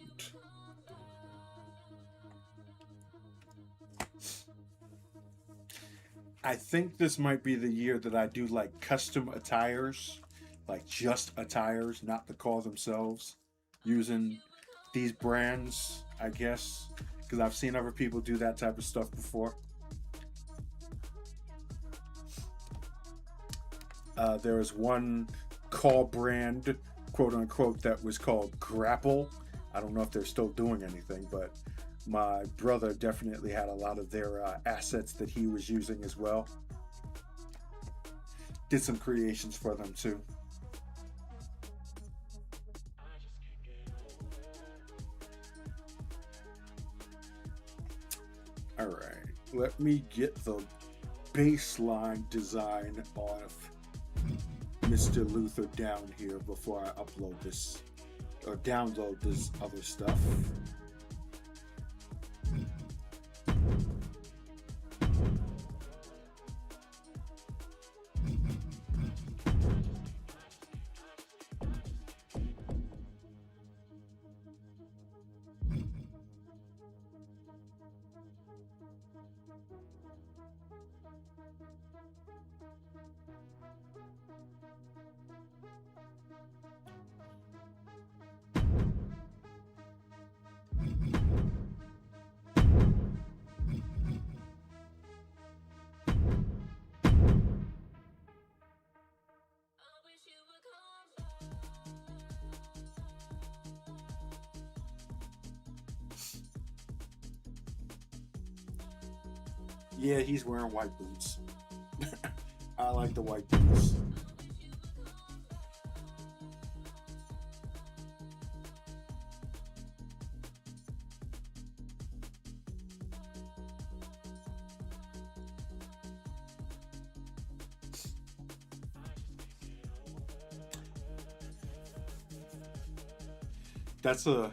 I think this might be the year that I do like custom attires, like just attires, not the call themselves, using these brands, I guess, because I've seen other people do that type of stuff before. There was one call brand, quote unquote, that was called Grapple. I don't know if they're still doing anything, but my brother definitely had a lot of their assets that he was using as well. did some creations for them too. All right, let me get the baseline design of Mr. Luther down here before I upload this or download this other stuff. Yeah, he's wearing white boots. I like the white boots. That's a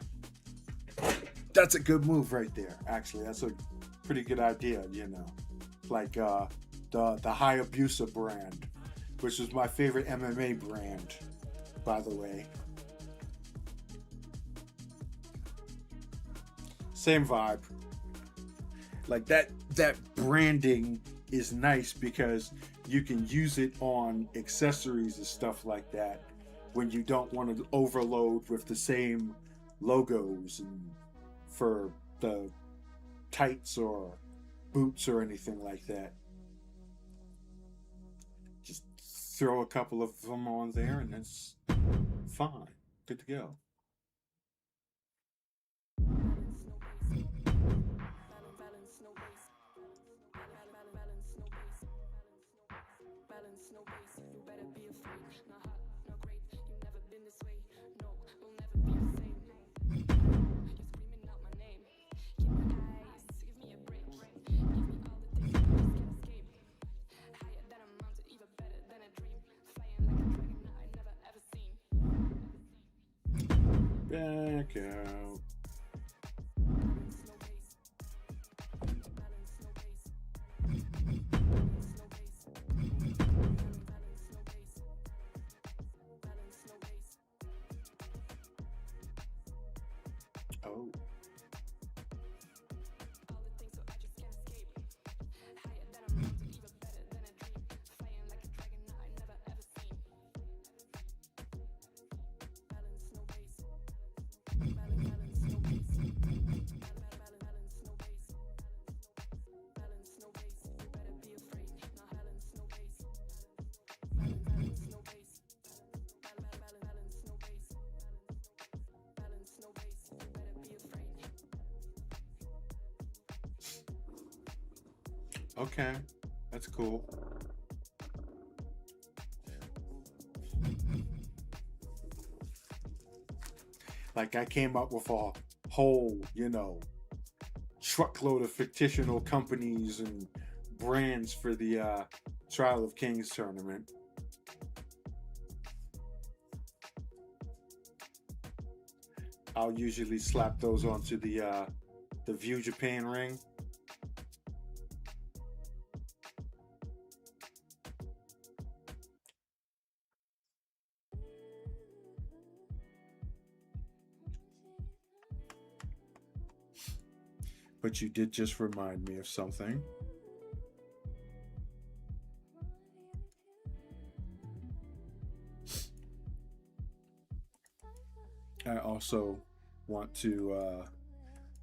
that's a good move right there. Actually, that's a pretty good idea. Like the Hayabusa brand, which is my favorite MMA brand, by the way. Same vibe. Like that branding is nice because you can use it on accessories and stuff like that when you don't want to overload with the same logos and for the tights or boots or anything like that. Just throw a couple of them on there and it's fine. Good to go. Back out. Oh. Okay, that's cool. Like I came up with a whole, truckload of fictional companies and brands for the Trial of Kings tournament. I'll usually slap those onto the View Japan ring. But you did just remind me of something. I also want to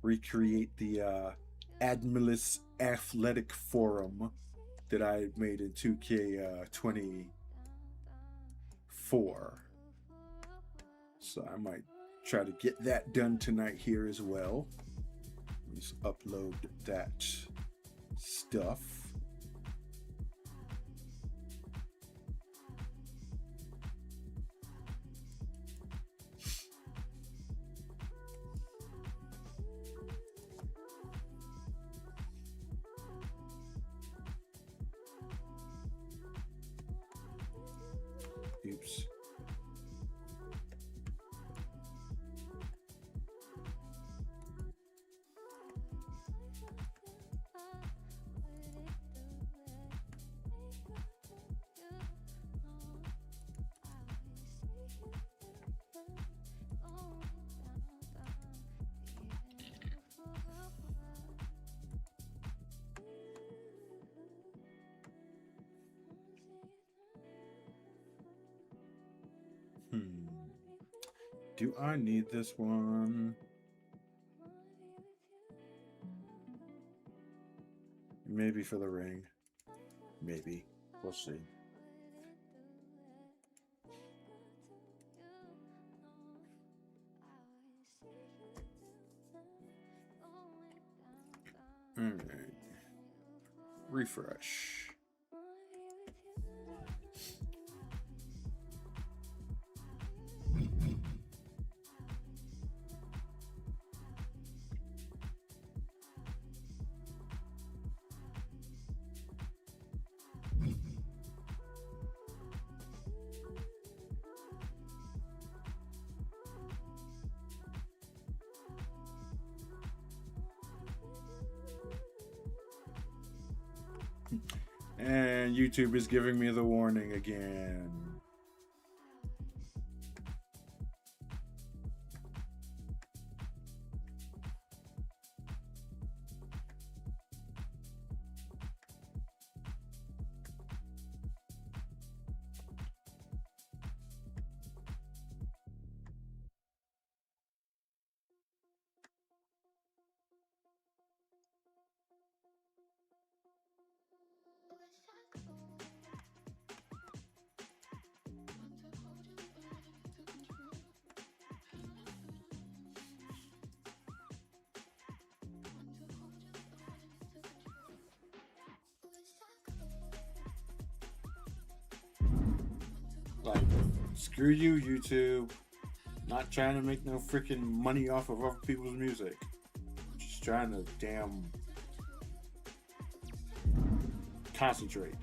recreate the Admilis Athletic Forum that I made in 2K24. So I might try to get that done tonight here as well. Just upload that stuff. Oops. Hmm. Do I need this one? Maybe for the ring. Maybe. We'll see. Alright. Refresh. And YouTube is giving me the warning again. Like, screw you, YouTube. Not trying to make no freaking money off of other people's music. Just trying to damn concentrate.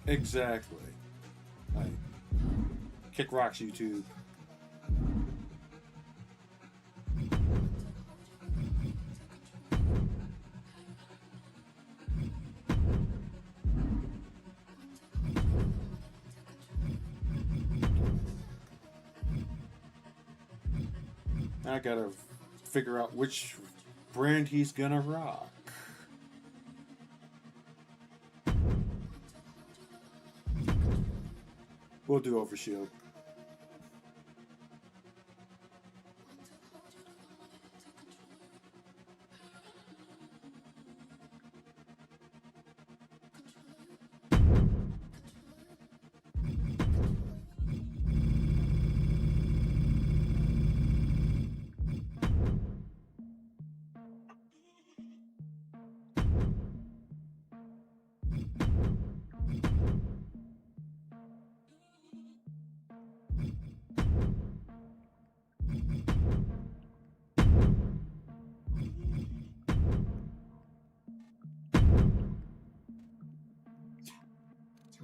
Exactly. Like, kick rocks, YouTube. I gotta figure out which brand he's gonna rock. We'll do Overshield.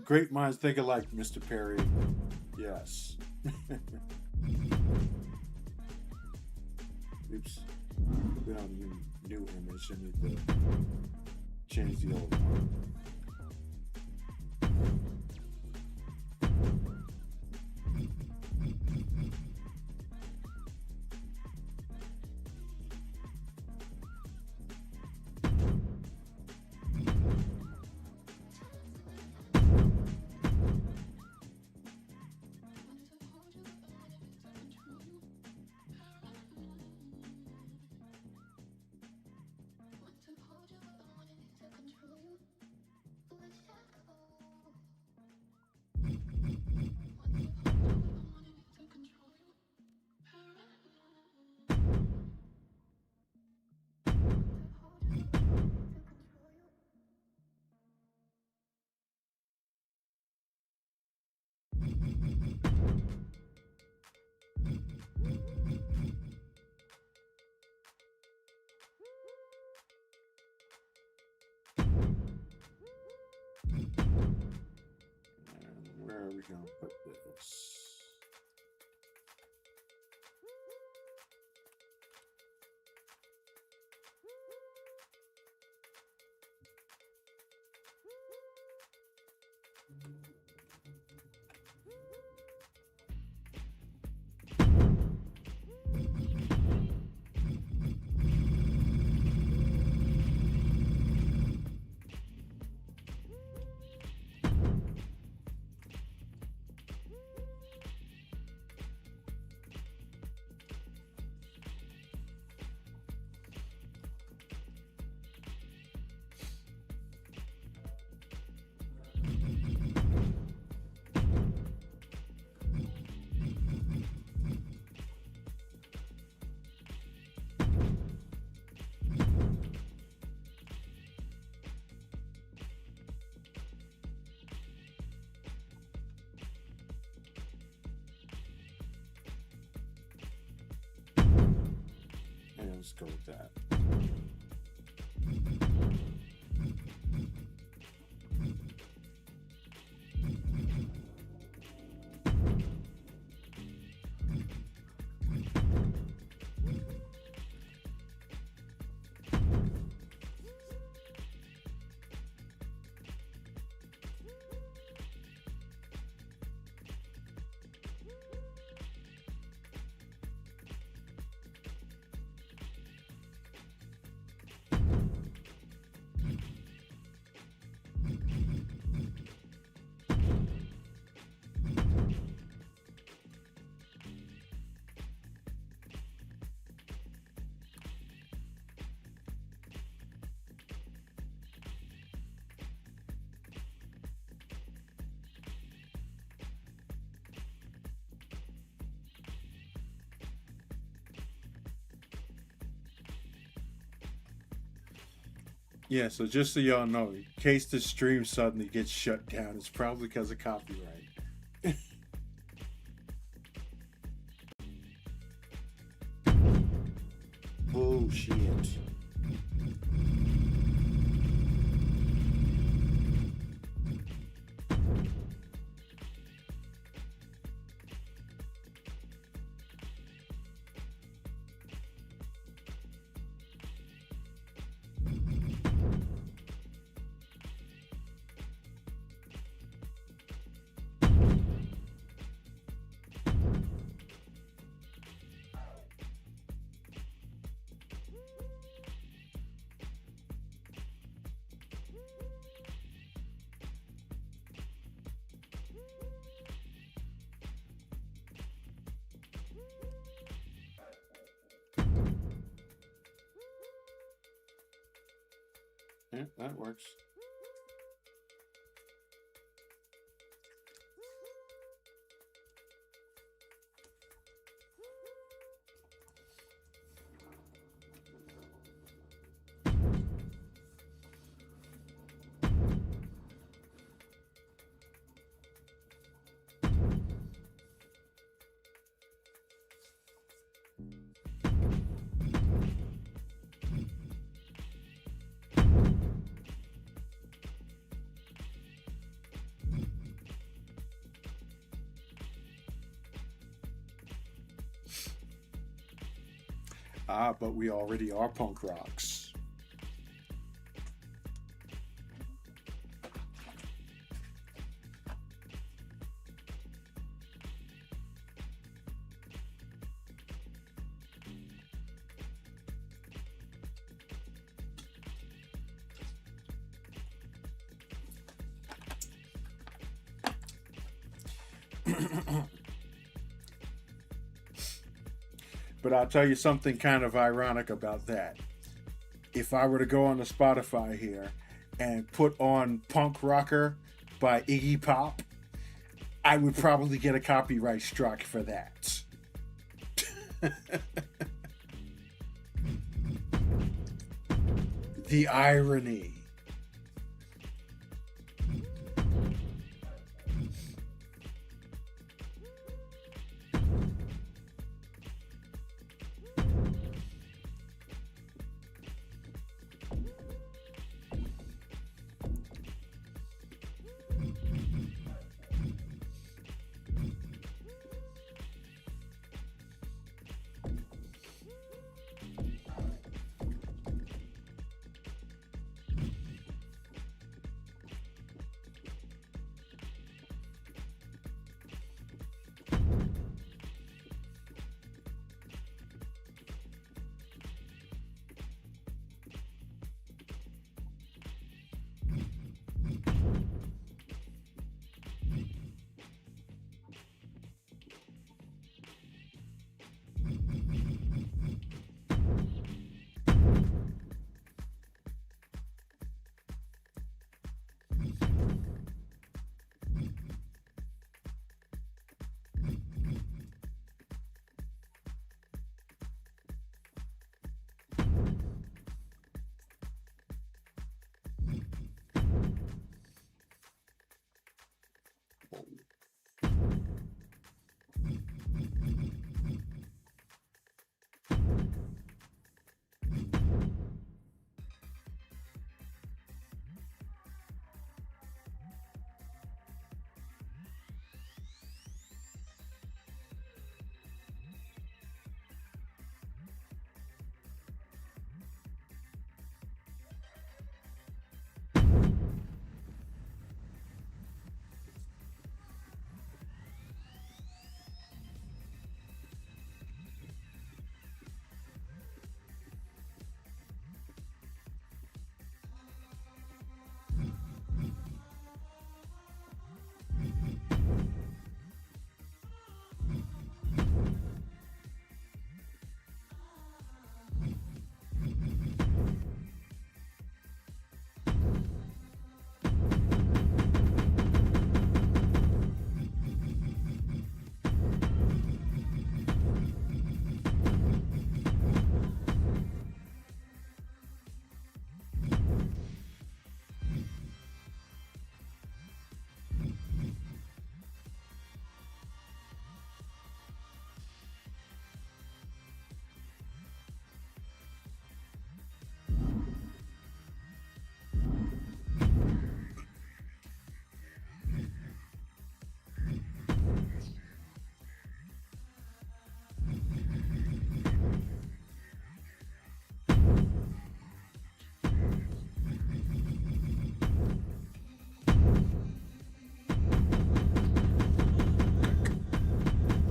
Great minds think alike, Mr. Perry. Yes. Oops. We don't need new image. I need to change the old one. And where are we going to put this? And let's go with that. Yeah, so just so y'all know, in case the stream suddenly gets shut down, it's probably because of copyright. Bullshit. Yeah, that works. Ah, but we already are punk rocks. But I'll tell you something kind of ironic about that. If I were to go on the Spotify here and put on Punk Rocker by Iggy Pop, I would probably get a copyright strike for that. The irony.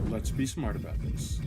Let's be smart about this.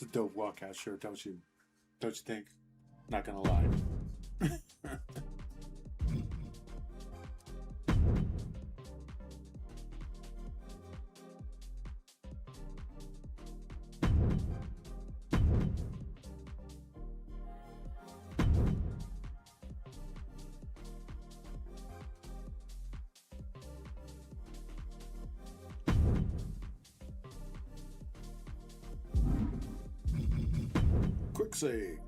It's a dope walkout shirt, don't you? Don't you think? Not gonna lie. Quick save.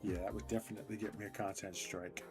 Yeah, that would definitely get me a content strike.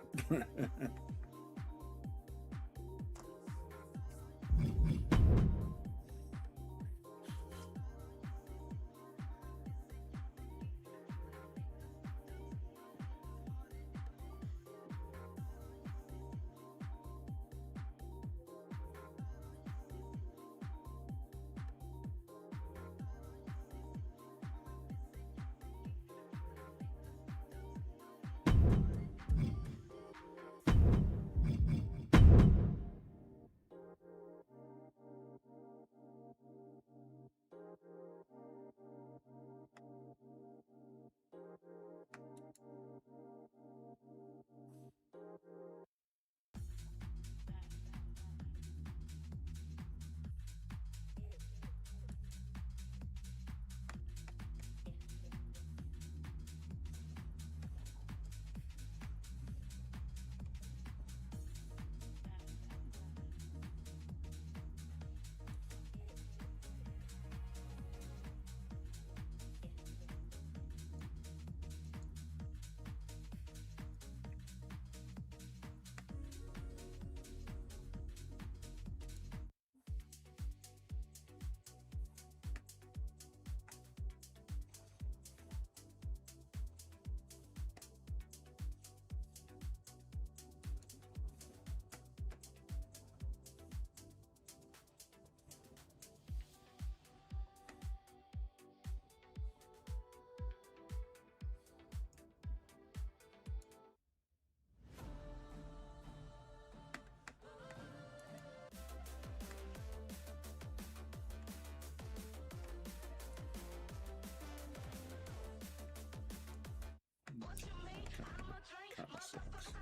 Kind of sucks.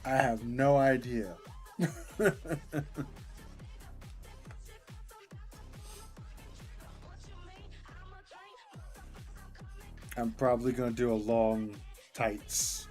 I have no idea. I'm probably gonna do a long tights.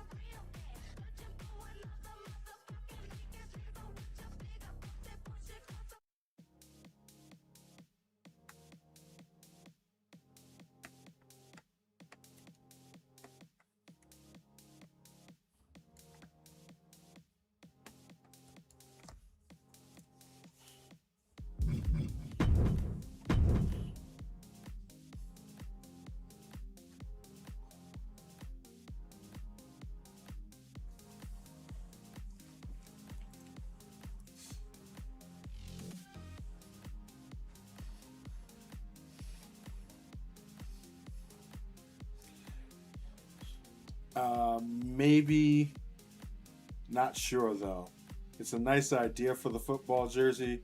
Maybe, not sure though. It's a nice idea for the football jersey,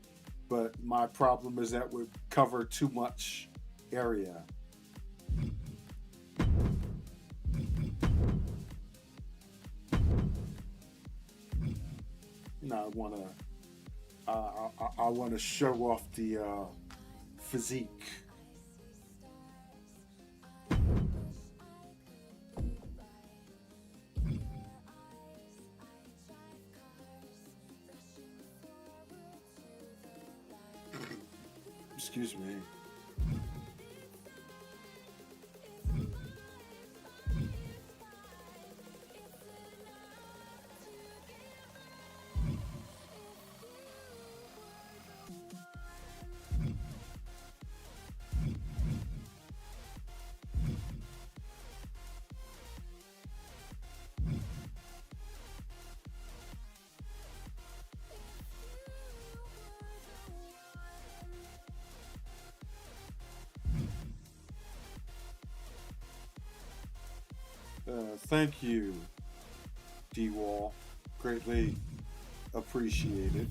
but my problem is that would cover too much area. No, I wanna, I wanna show off the physique. Excuse me. Thank you, D Wall. Greatly appreciated.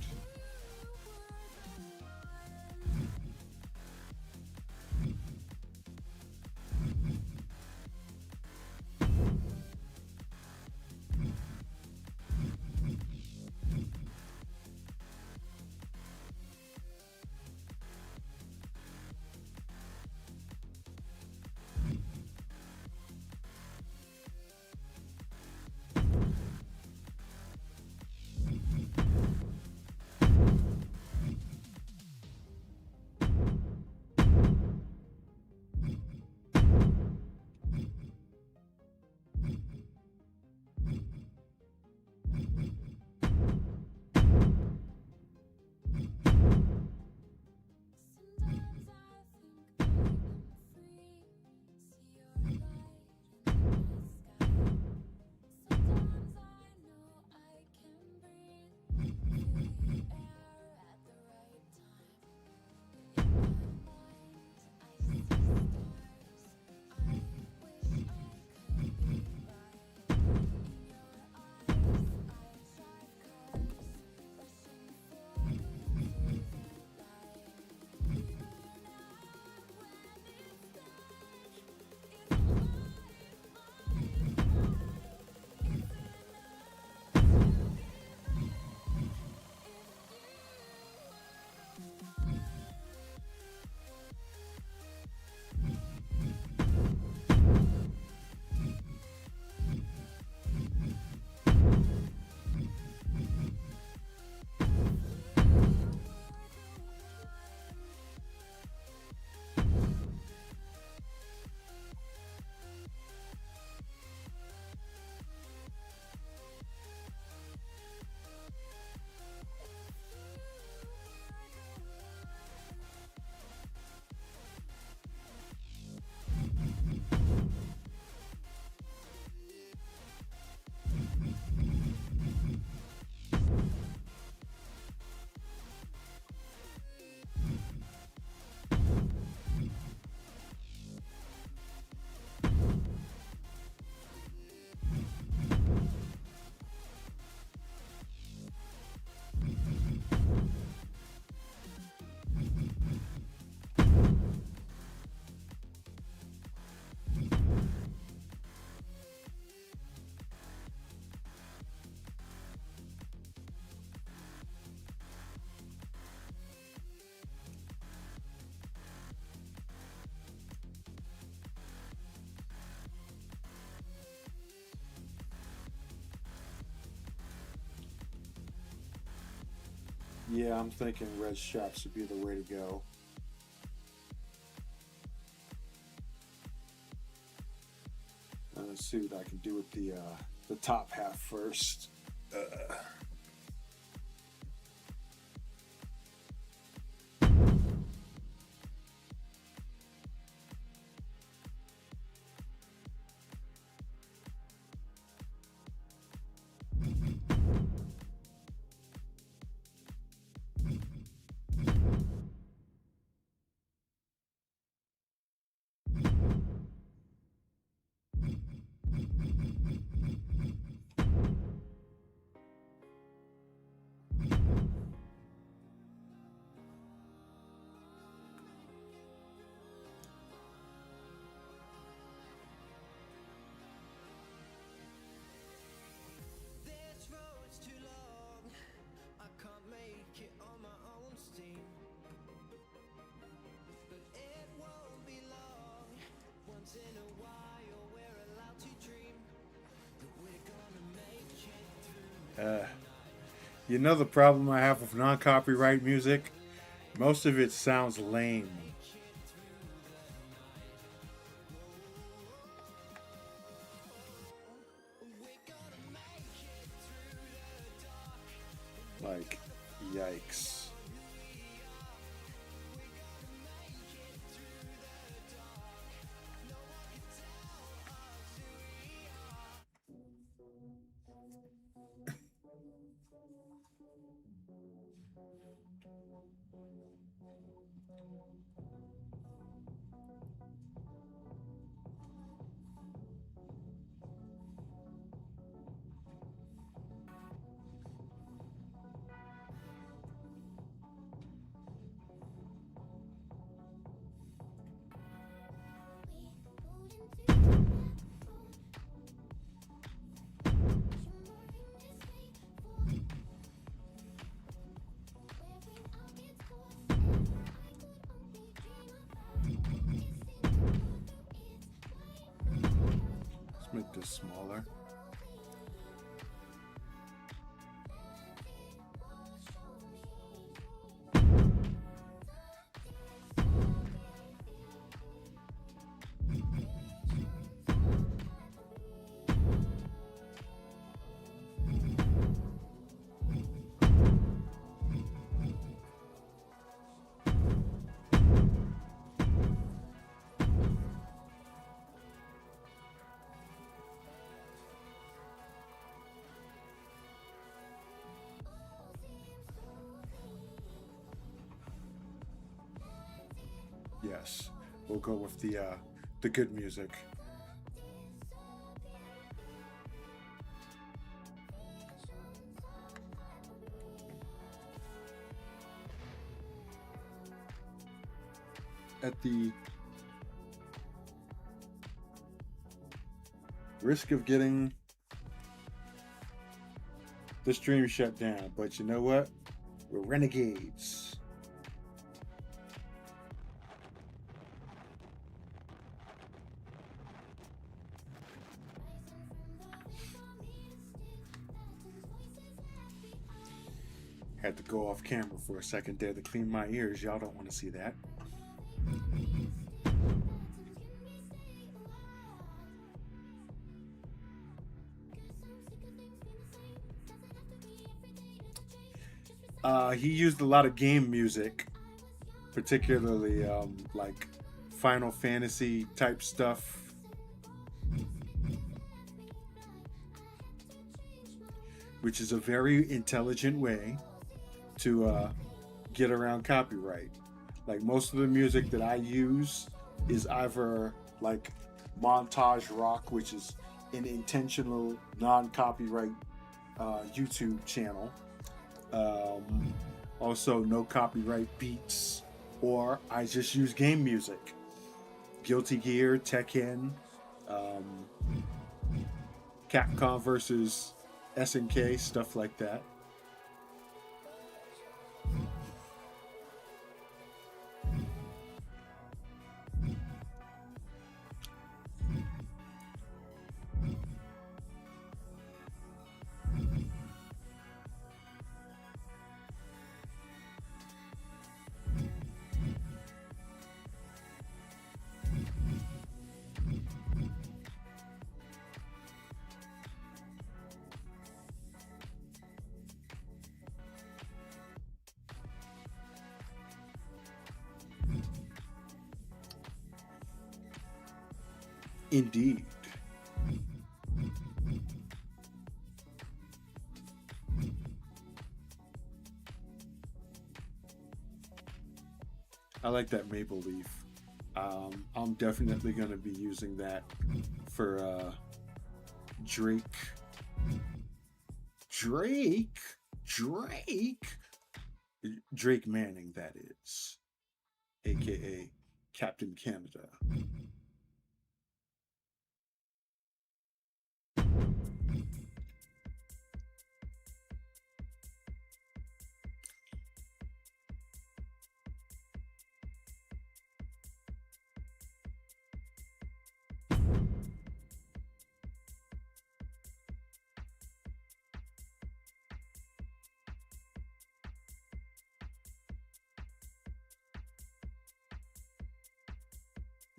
Yeah, I'm thinking red straps would be the way to go. Let's see what I can do with the top half first. Uh,
This road's too long, I can't make it on my own steam. But it won't be long, once in a while we're allowed to dream that we're gonna make it through.
you know the problem I have with non-copyright music? Most of it sounds lame. Like, yikes. Let's make this smaller. Yes, we'll go with the good music. At the risk of getting the stream shut down, but you know what? We're renegades. Had to go off camera for a second there to clean my ears. Y'all don't want to see that. He used a lot of game music, particularly like Final Fantasy type stuff, which is a very intelligent way to get around copyright. Like most of the music that I use is either like montage rock, which is an intentional non-copyright YouTube channel. Also, no copyright beats, or I just use game music. Guilty Gear, Tekken, um, Capcom versus SNK, stuff like that. Indeed. I like that maple leaf. I'm definitely going to be using that for Drake. Drake? Drake? Drake Manning, that is, aka Captain Canada.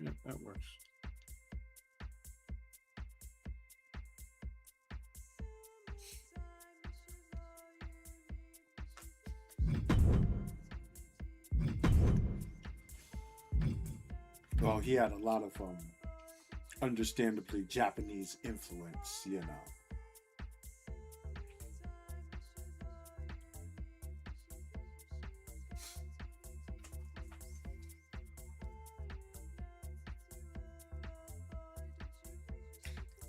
Yep, that works. Well, he had a lot of understandably Japanese influence, you know.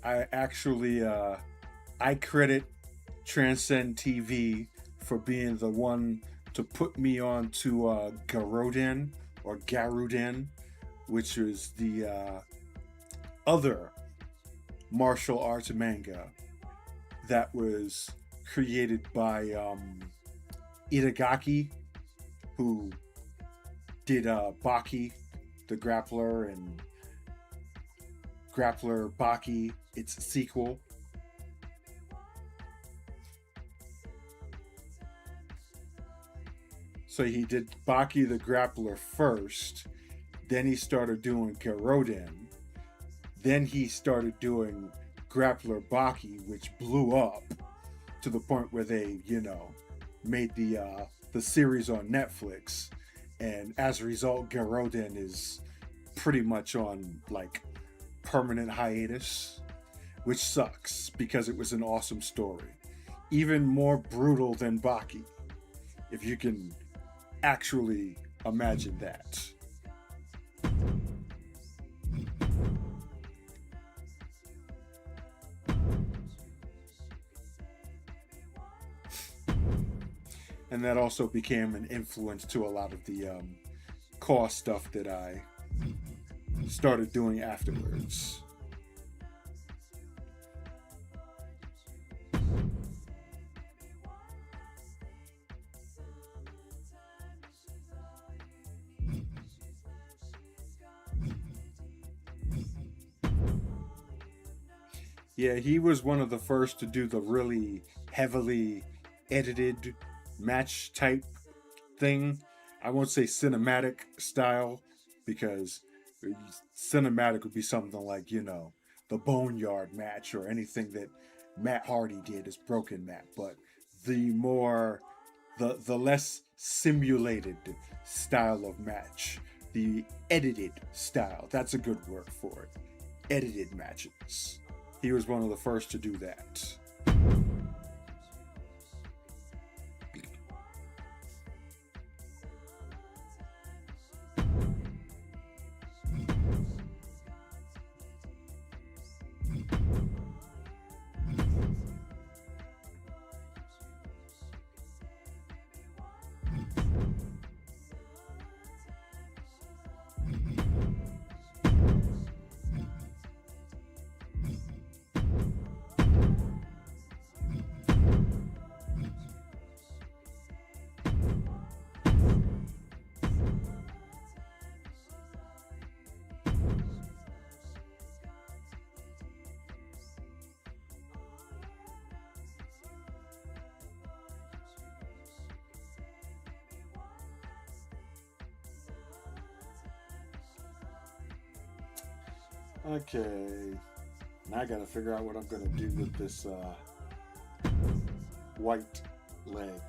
I actually I credit Transcend TV for being the one to put me on to Garuden or Garuden, which is the other martial arts manga that was created by Itagaki, who did Baki, the Grappler, and Grappler Baki, its sequel. So he did Baki the Grappler first, then he started doing Garoden, then he started doing Grappler Baki, which blew up to the point where they, you know, made the series on Netflix, and as a result, Garoden is pretty much on like permanent hiatus, which sucks because it was an awesome story, even more brutal than Baki, if you can actually imagine that. And that also became an influence to a lot of the core stuff that I started doing afterwards. Yeah, he was one of the first to do the really heavily edited match type thing. I won't say cinematic style because cinematic would be something like, you know, the Boneyard match or anything that Matt Hardy did as Broken Matt, but the more the less simulated style of match, the edited style. That's a good word for it. Edited matches. He was one of the first to do that. Okay, now I gotta figure out what I'm gonna do with this white leg.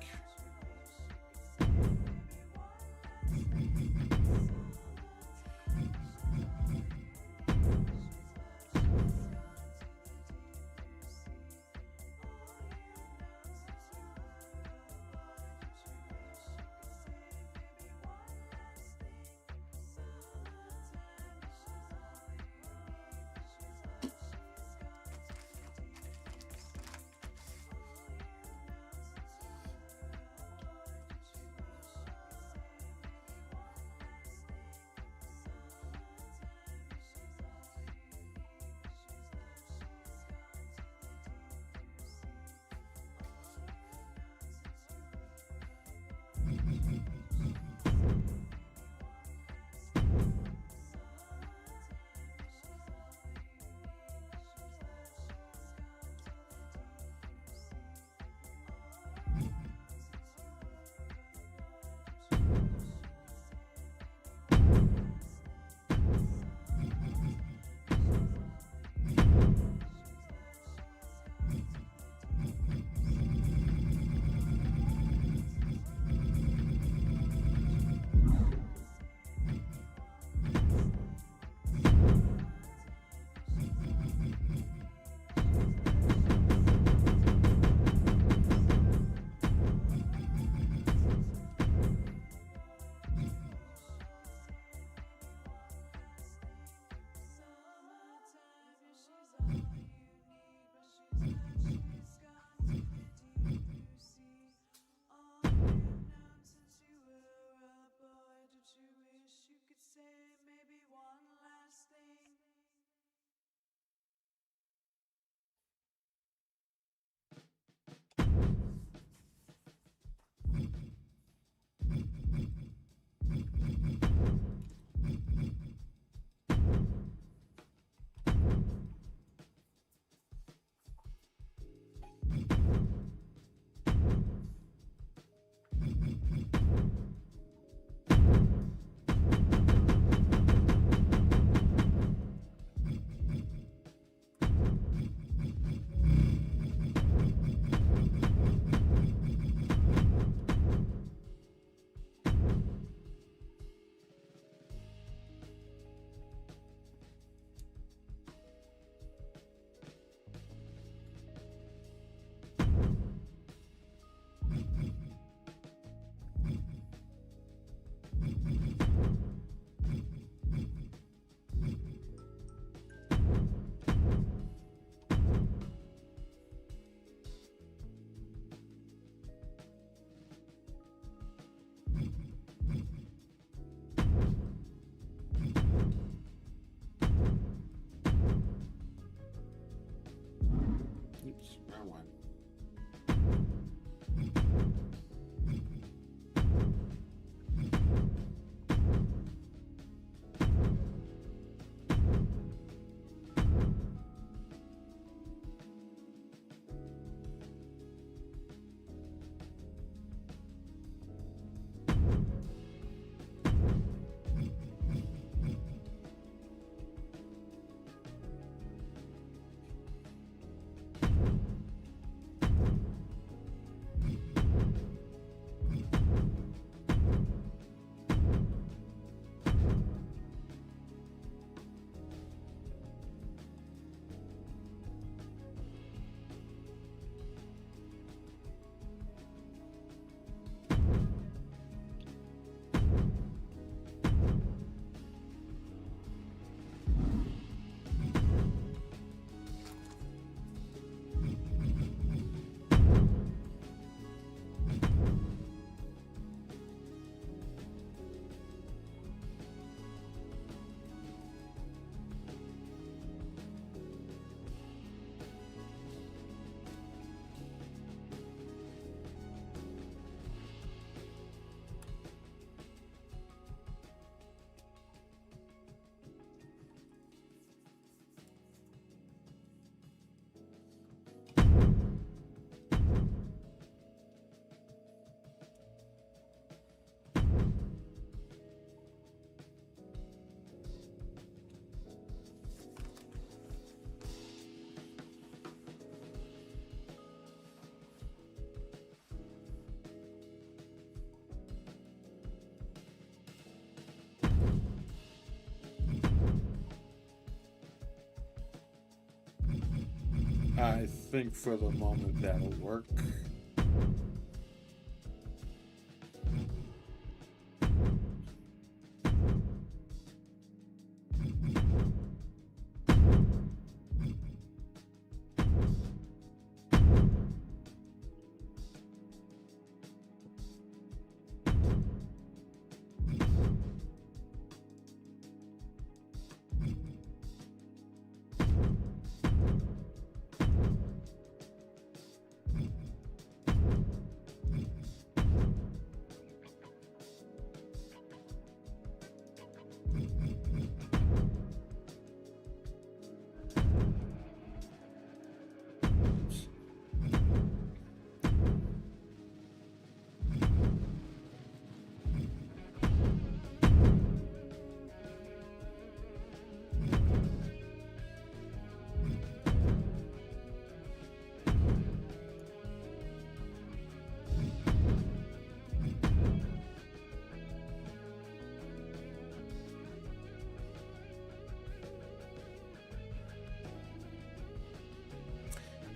think for the moment that'll work.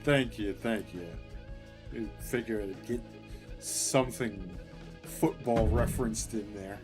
Thank you, thank you. I figure I'd get something football referenced in there.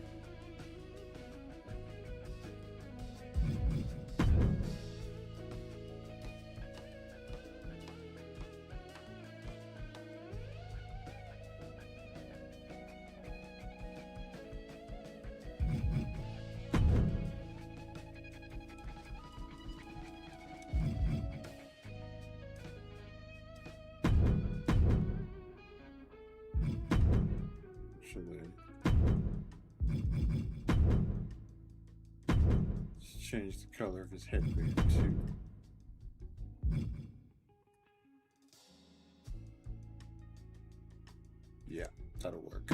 Change the color of his headband too. Yeah, that'll work.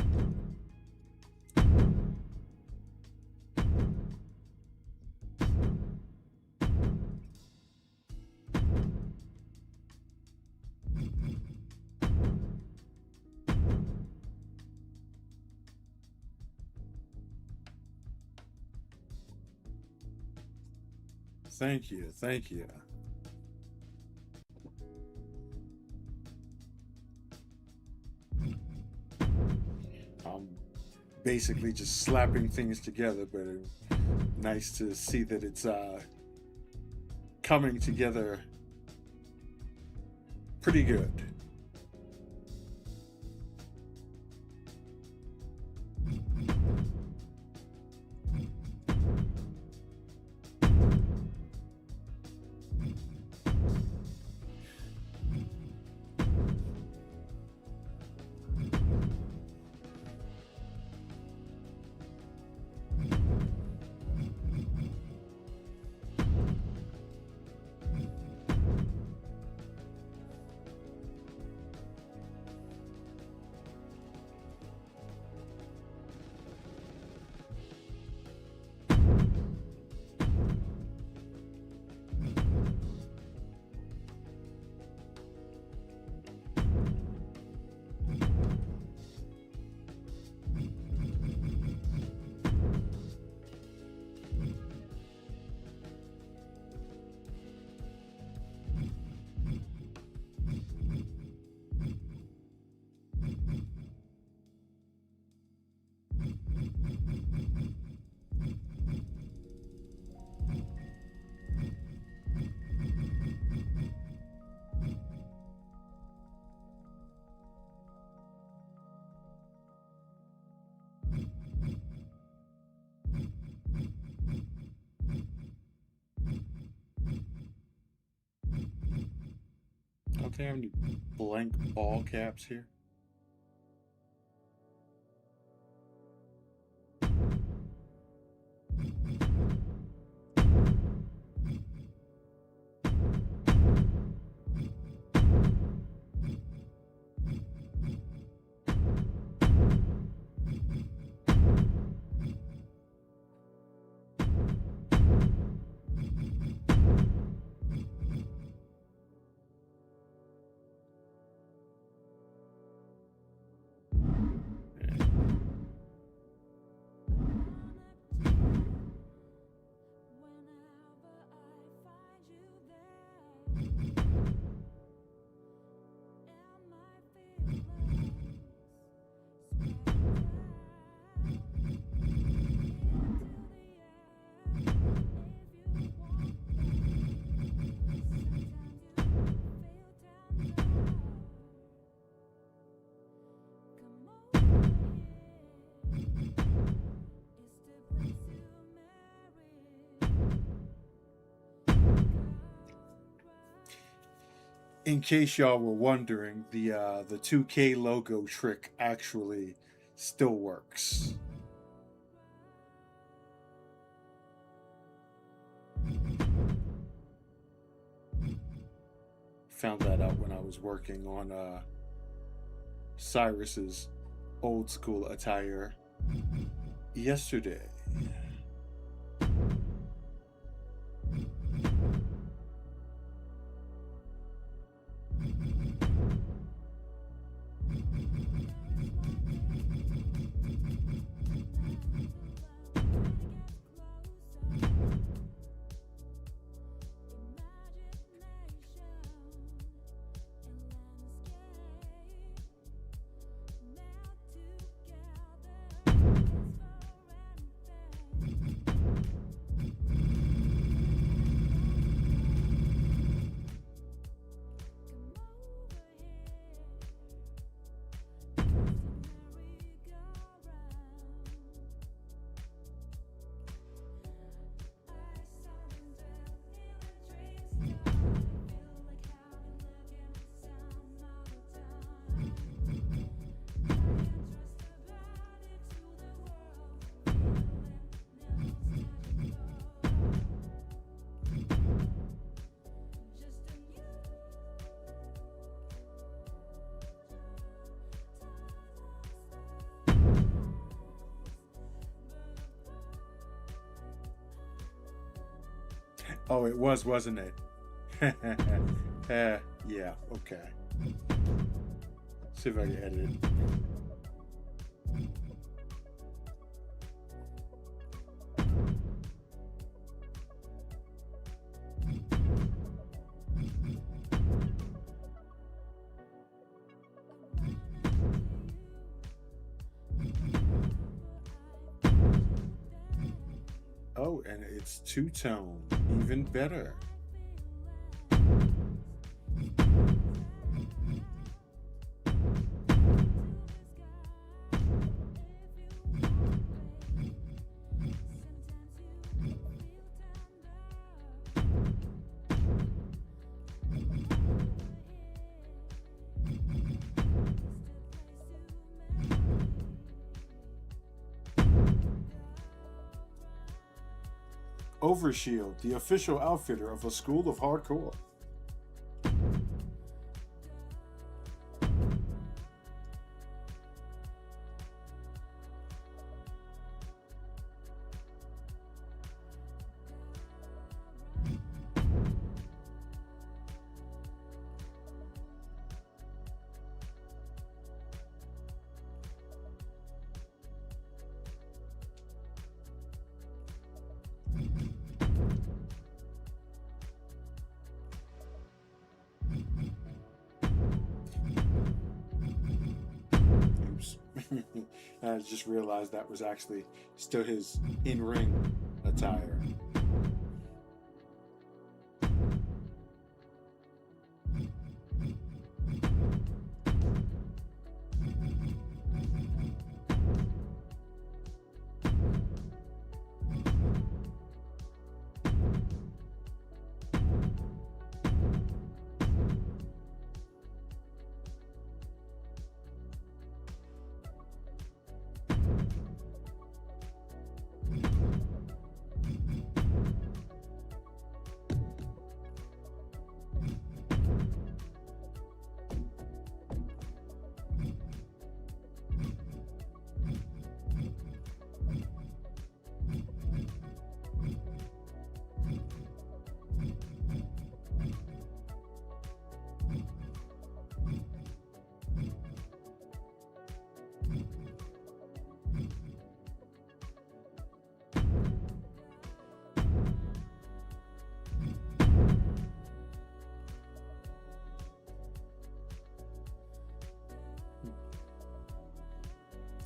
Thank you, thank you. I'm basically just slapping things together, but nice to see that it's coming together pretty good. Don't they have any blank ball caps here? In case y'all were wondering, the 2K logo trick actually still works. Found that out when I was working on Cyrus's old school attire yesterday. Oh, it was, wasn't it? Yeah, okay. See if I can edit it. Oh, and it's two-tone, even better. Overshield, the official outfitter of a school of hardcore. Oops. I just realized that was actually still his in-ring attire.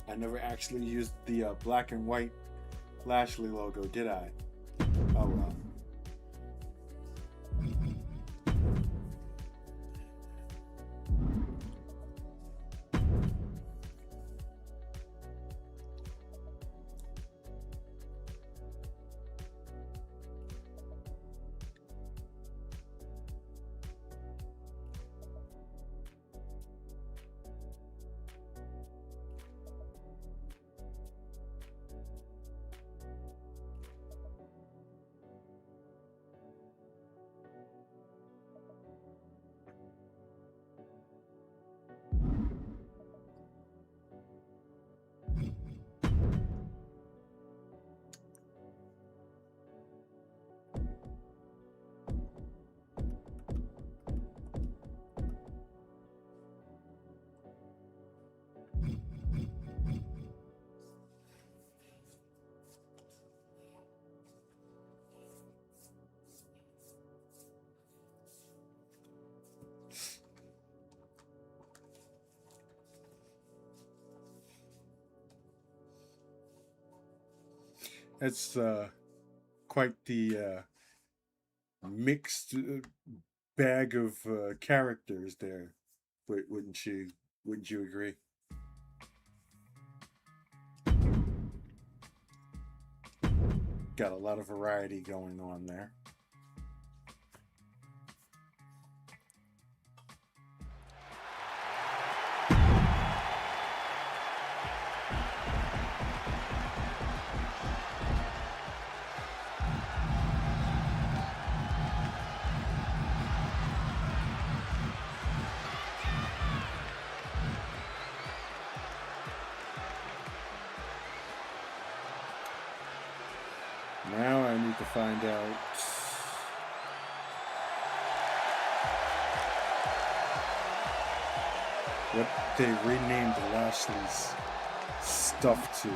I never actually used the black and white Lashley logo, did I? Oh well. It's quite the mixed bag of characters there. Wouldn't you? Wouldn't you agree? Got a lot of variety going on there. Now I need to find out what they renamed Lashley's stuff to.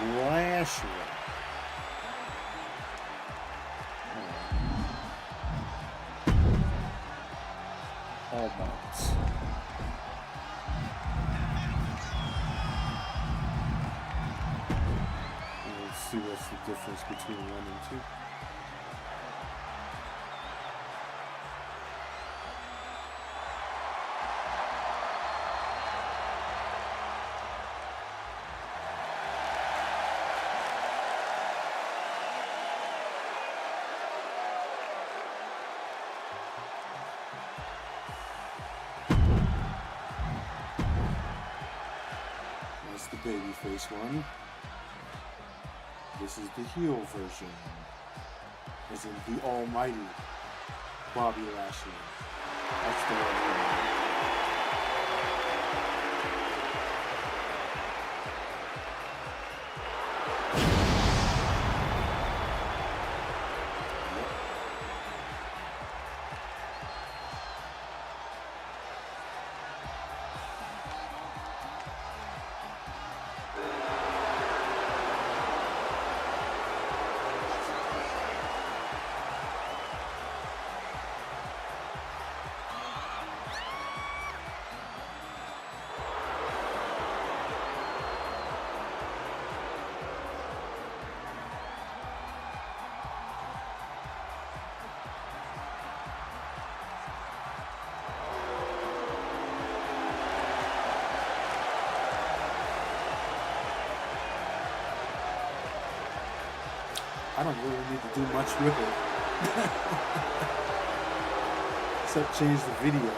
Lashley. Almost. Let's see what's the difference between 1 and 2. That's the babyface one. This is the heel version. As in the almighty Bobby Lashley. That's the one. I don't really need to do much with it. Except change the video.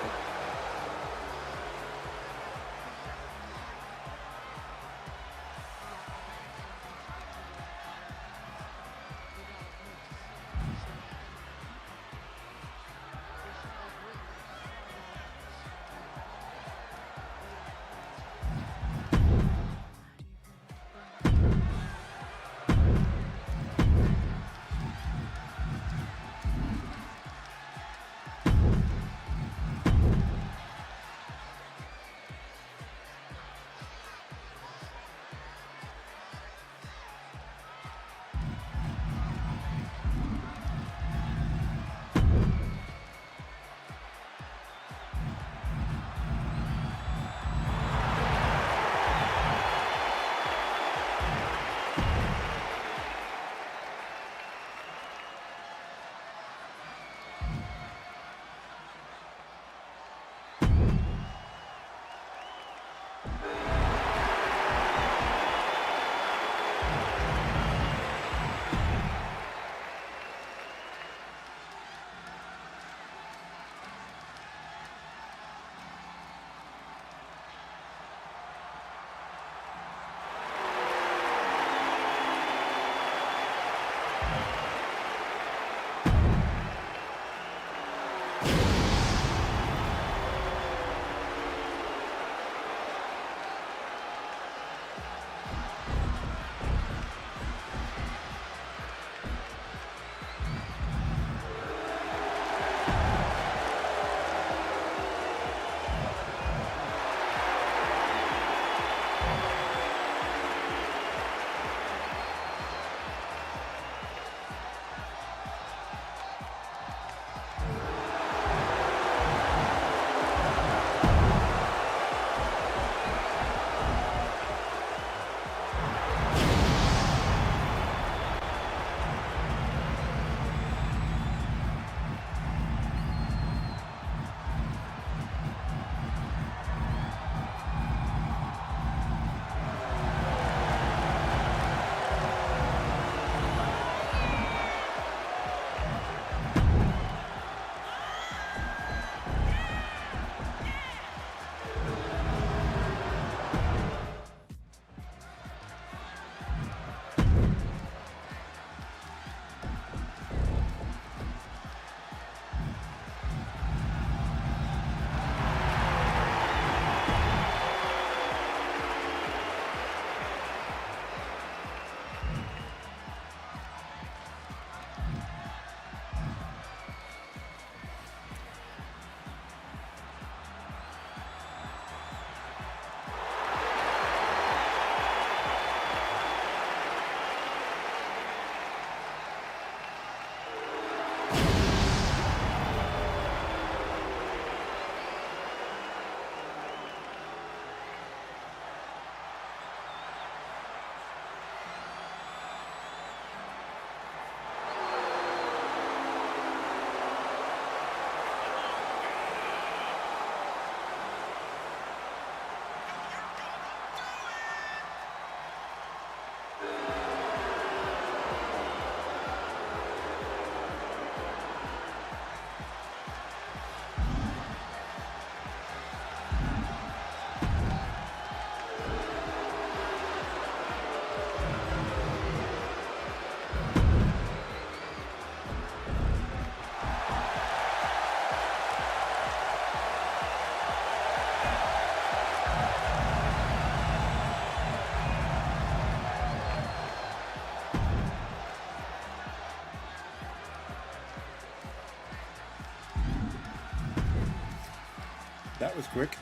That was quick.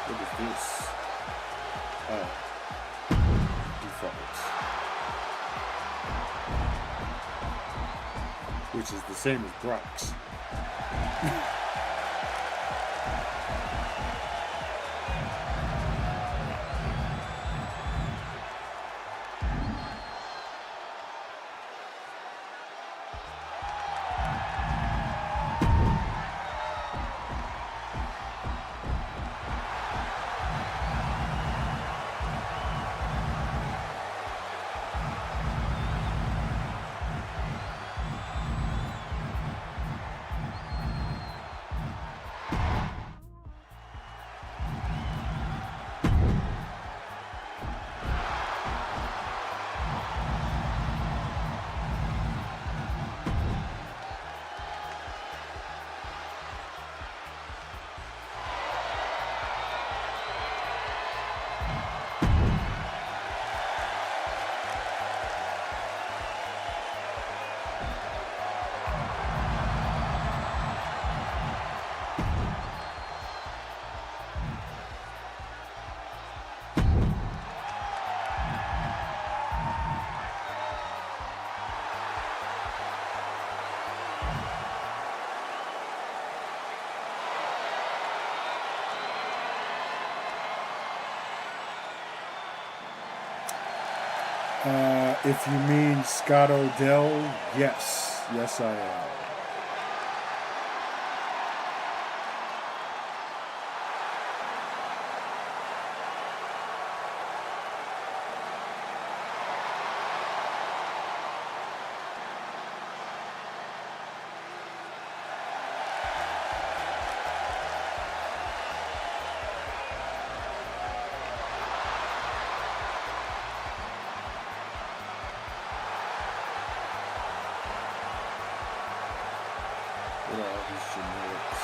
What is this? Oh, defaults. Which is the same as Brock's. If you mean Scott Odell, yes. Yes, I am. What are all these generics?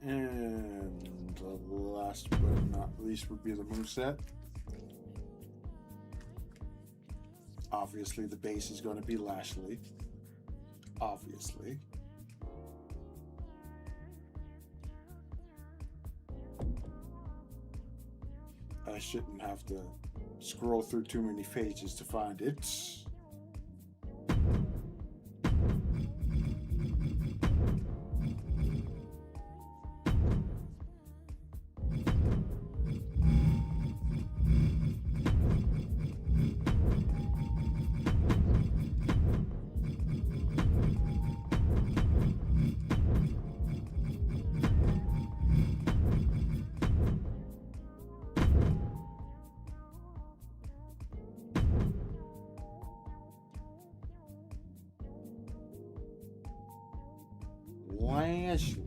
And the last but not least would be the moveset. Obviously, the base is going to be Lashley. Obviously. I shouldn't have to scroll through too many pages to find it. Lashley.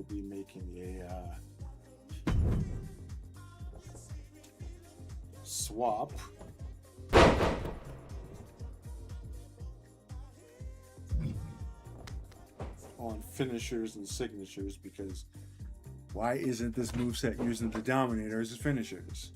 Be making a swap on finishers and signatures, because why isn't this moveset using the Dominator as finishers?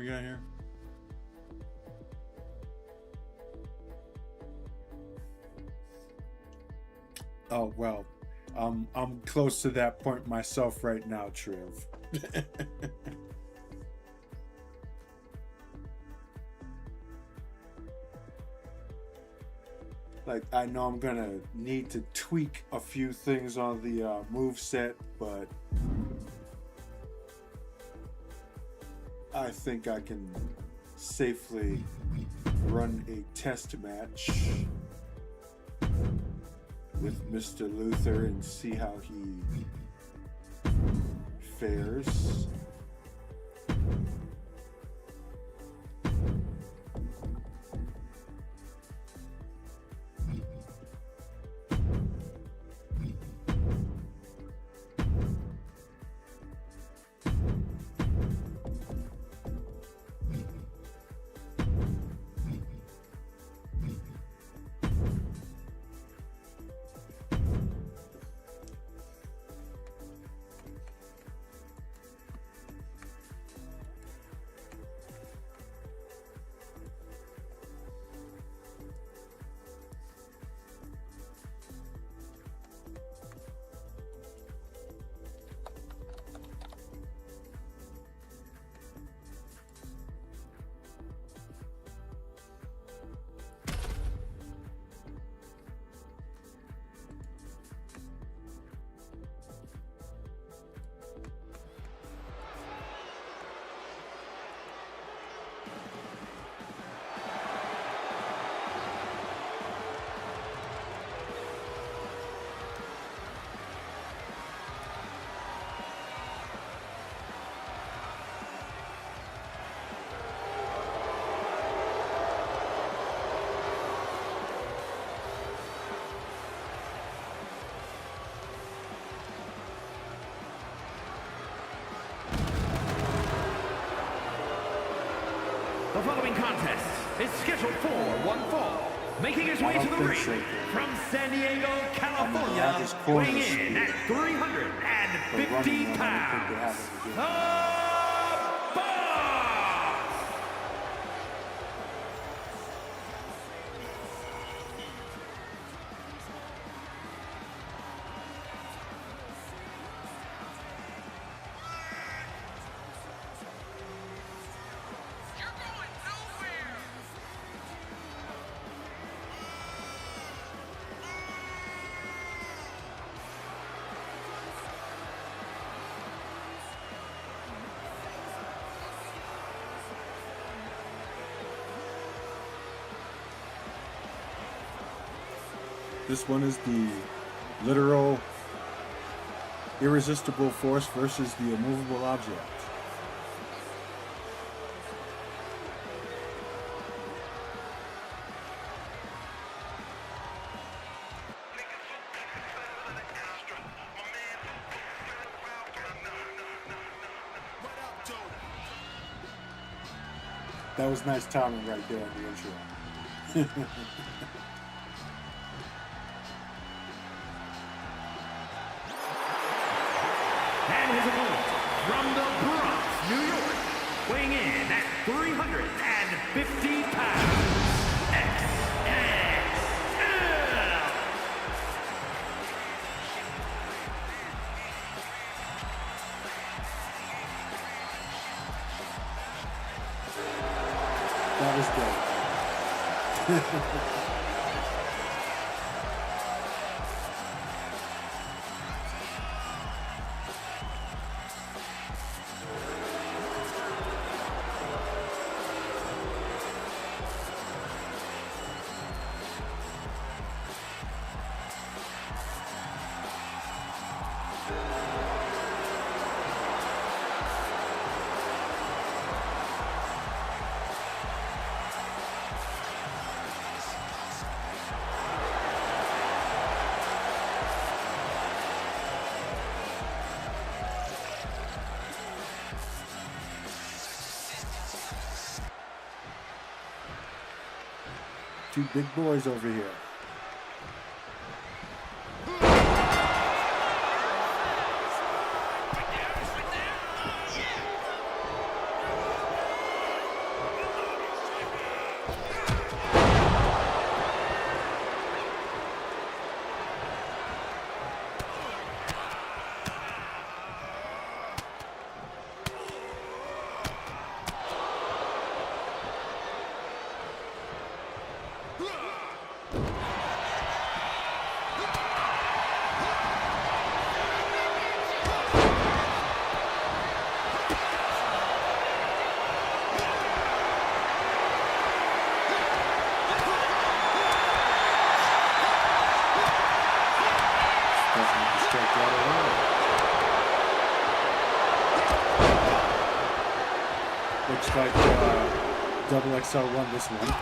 we got here? Oh well, I'm close to that point myself right now, Trev. Like, I know I'm gonna need to tweak a few things on the move set, but I think I can safely run a test match with Mr. Luther and see how he fares.
The following contest is scheduled for one fall. Making his way to the ring from San Diego, California, weighing in at 350 pounds, the Boss!
This one is the literal irresistible force versus the immovable object. That was nice timing right there on the intro.
And his opponent from the Bronx, New York, weighing in at 350 pounds, XXL.
That was good. Two big boys over here. Looks like Double XL won this one.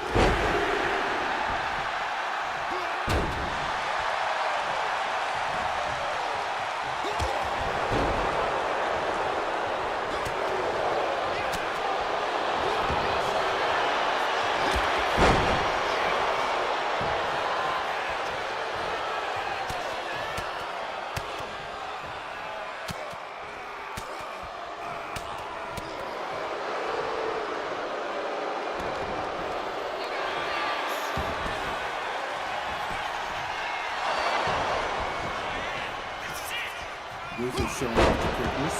Luther showing off the quickness.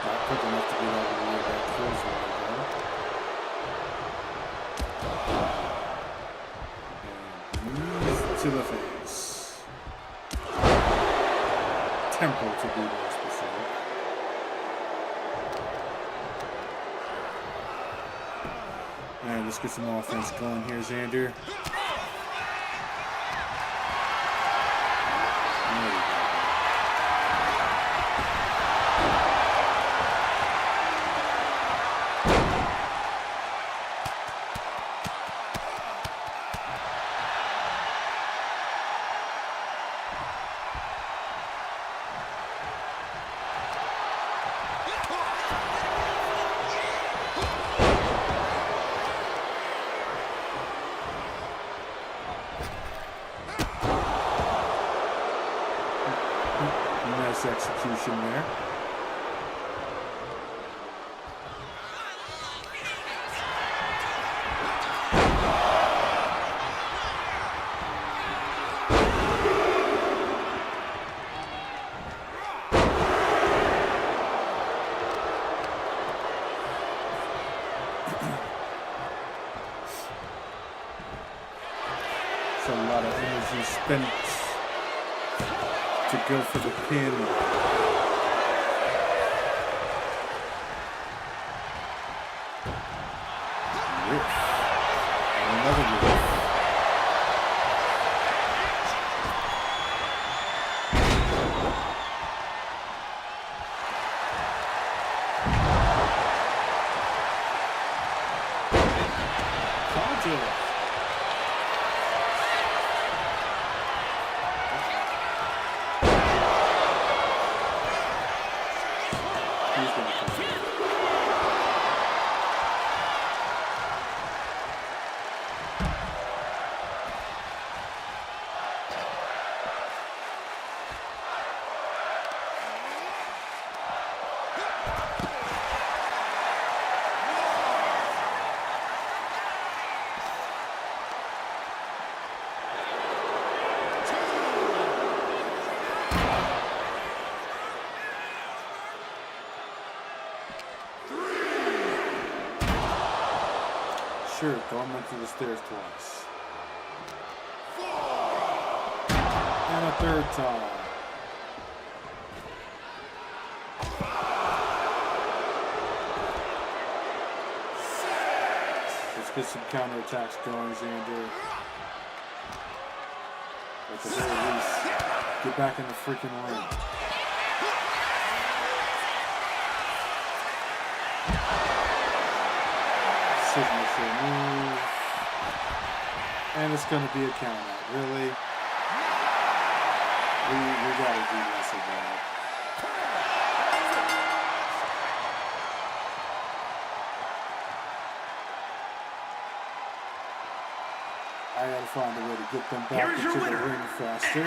Not quick enough to get out of the way of that close one. And knees to the face. Temple to be more specific. Alright, let's get some offense going here, Xander. Nice execution there. It's a lot of energy spent to go for the pin. Riff. And another riff. Conjure. Sure, going up to the stairs twice. And a third time. Let's get some counterattacks going, Xander. At the very least, get back in the freaking ring. Signature move. And it's going to be a count out. Really? We got to do less of that. I got to find a way to get them back into the ring faster.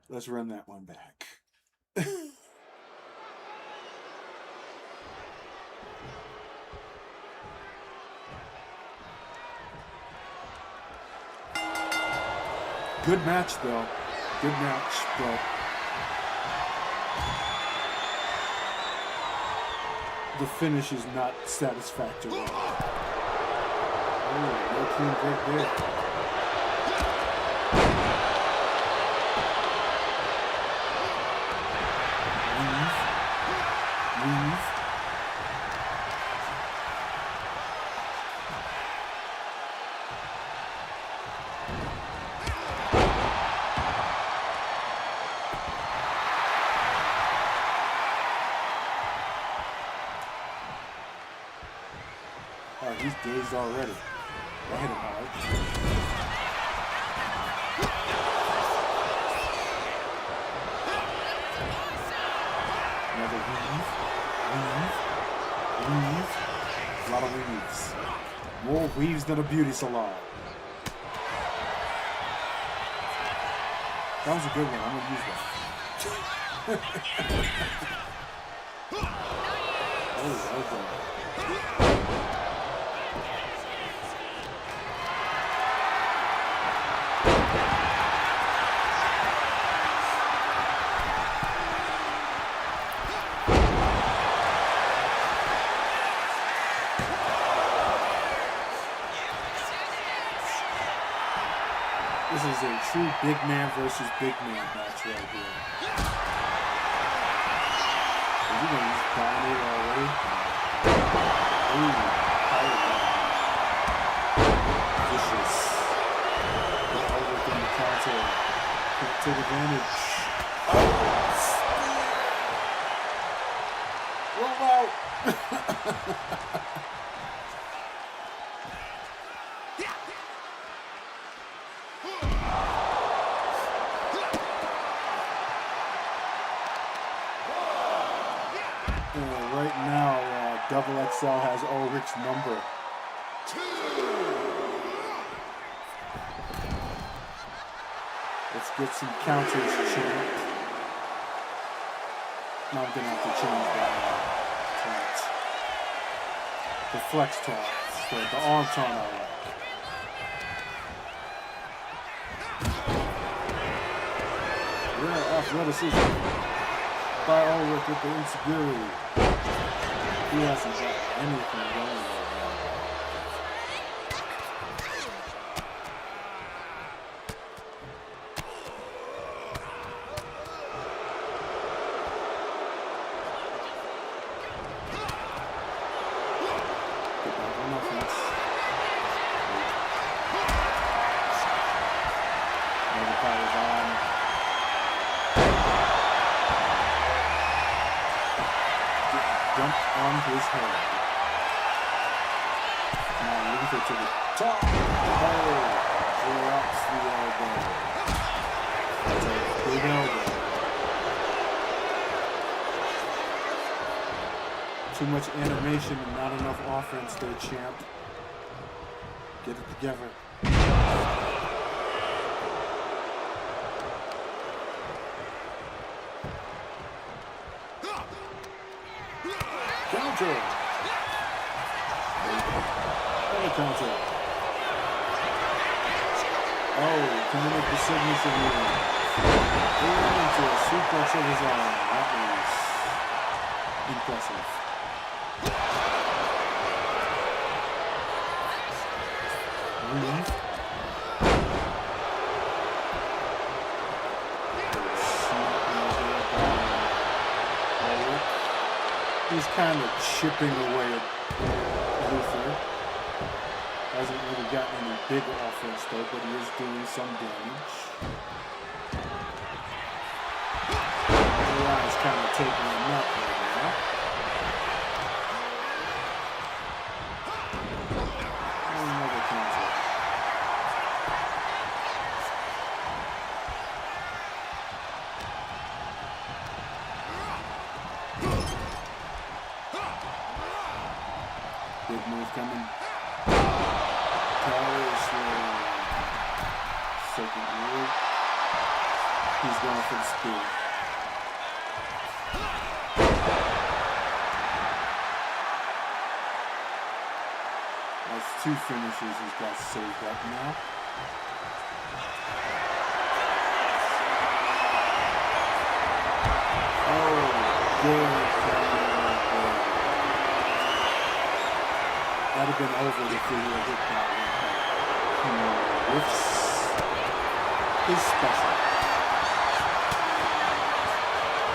Let's run that one back. Good match, though. Good match, but the finish is not satisfactory. Oh, no clean break there. Weave. dazed already. I hit him hard. Another weave. A lot of weaves. More weaves than a beauty salon. That was a good one. I'm going to use that. Oh, well done. This is a true big man versus big man match right here. Are you going to just dominate already? Ooh, power down. Vicious. Over from the counter. Can't take advantage. Oh, roll out. Right now, Double XL has Ulrich's number. Let's get some counters, champ. Now I'm gonna have to change that taunt. The flex taunt, the arm taunt I like. Yeah, athleticism. By Ulrich with the insecurity. He hasn't got anything going right now. Get back on offense. Another power's on. Jumped on his head. Now Luther to the top. Oh, drops the elbow. That's a big elbow. Too much animation and not enough offense there, champ. Get it together. Counter. Another counter. Oh, coming up the signature move. Into a suplex of his arm. That was impressive. Weave. He's kind of chipping away at Luther. Hasn't really gotten any big offense though, but he is doing some damage. Ryan's kind of taking him up right now. Another counter. Big move coming. Power slam. Second move. He's going for the speed. That's two finishes he's got saved up now. Oh, good. That'd have been over if he would have hit that one. Whiffs is special.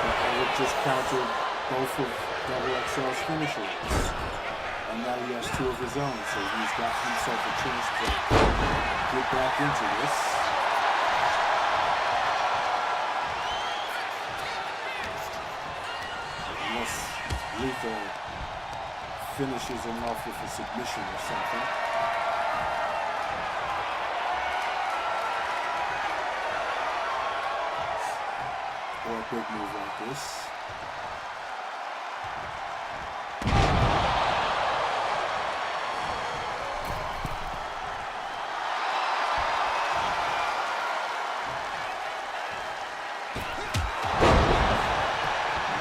But I would just counter both of Double XL's finishers. And now he has two of his own, so he's got himself a chance to get back into this. Unless Luther finishes him off with a submission or something. Or a big move like this.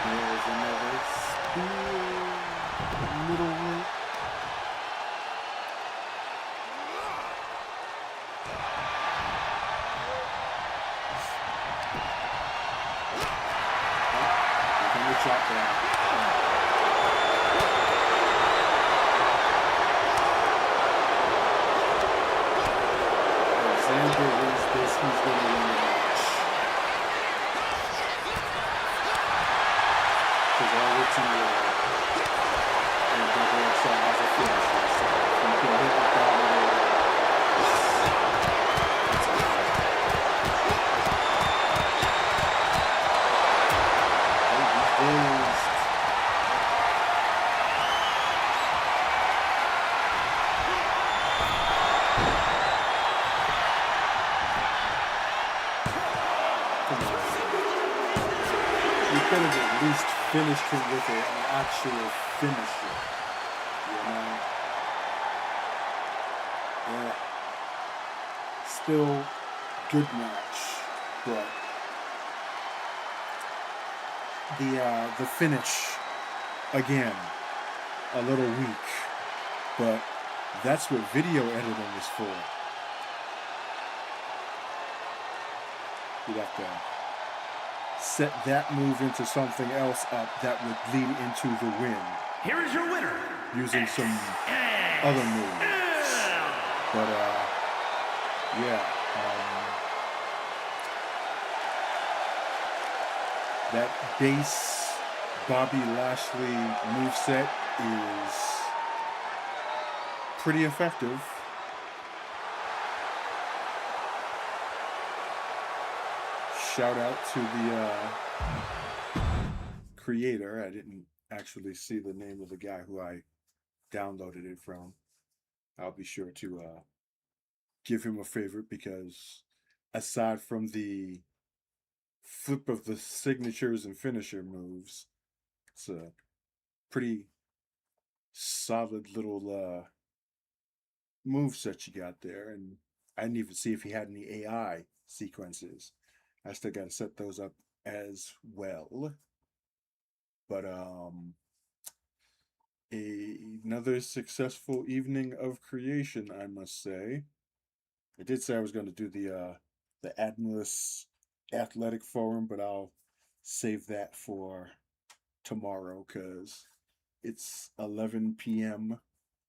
There's another spear. Middle rope. Chop down. Alexander wins this, he's going to win the match. Because all it's in the and double XL has a finish. So you can hit the bottom. Could have at least finished him with an actual finisher, you know? Yeah. Still good match, but the finish again a little weak, but that's what video editing is for. You'd have to set that move into something else up that would lead into the win.
Here is your winner.
Using some other moves. But, yeah. That base Bobby Lashley moveset is pretty effective. Shout out to the creator. I didn't actually see the name of the guy who I downloaded it from. I'll be sure to give him a favorite because aside from the flip of the signatures and finisher moves, it's a pretty solid little moveset you got there. And I didn't even see if he had any AI sequences. I still got to set those up as well. But another successful evening of creation, I must say. I did say I was going to do the Atlas Athletic Forum, but I'll save that for tomorrow because it's 11 p.m.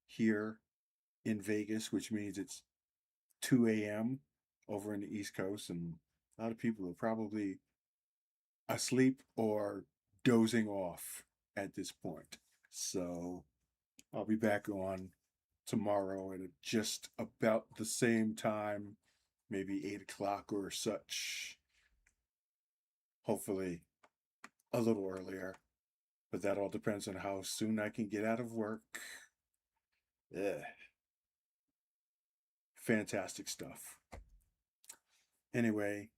here in Vegas, which means it's 2 a.m. over in the East Coast, and a lot of people are probably asleep or dozing off at this point. So I'll be back on tomorrow at just about the same time, maybe 8 o'clock or such. Hopefully a little earlier, but that all depends on how soon I can get out of work. Yeah. Fantastic stuff. Anyway,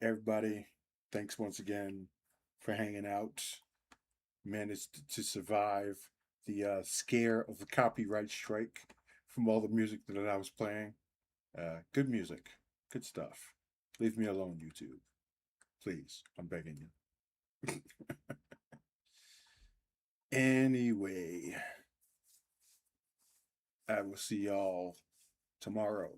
everybody, thanks once again for hanging out. Managed to survive the scare of the copyright strike from all the music that I was playing. Good music, good stuff. Leave me alone, YouTube. Please, I'm begging you. Anyway, I will see y'all tomorrow.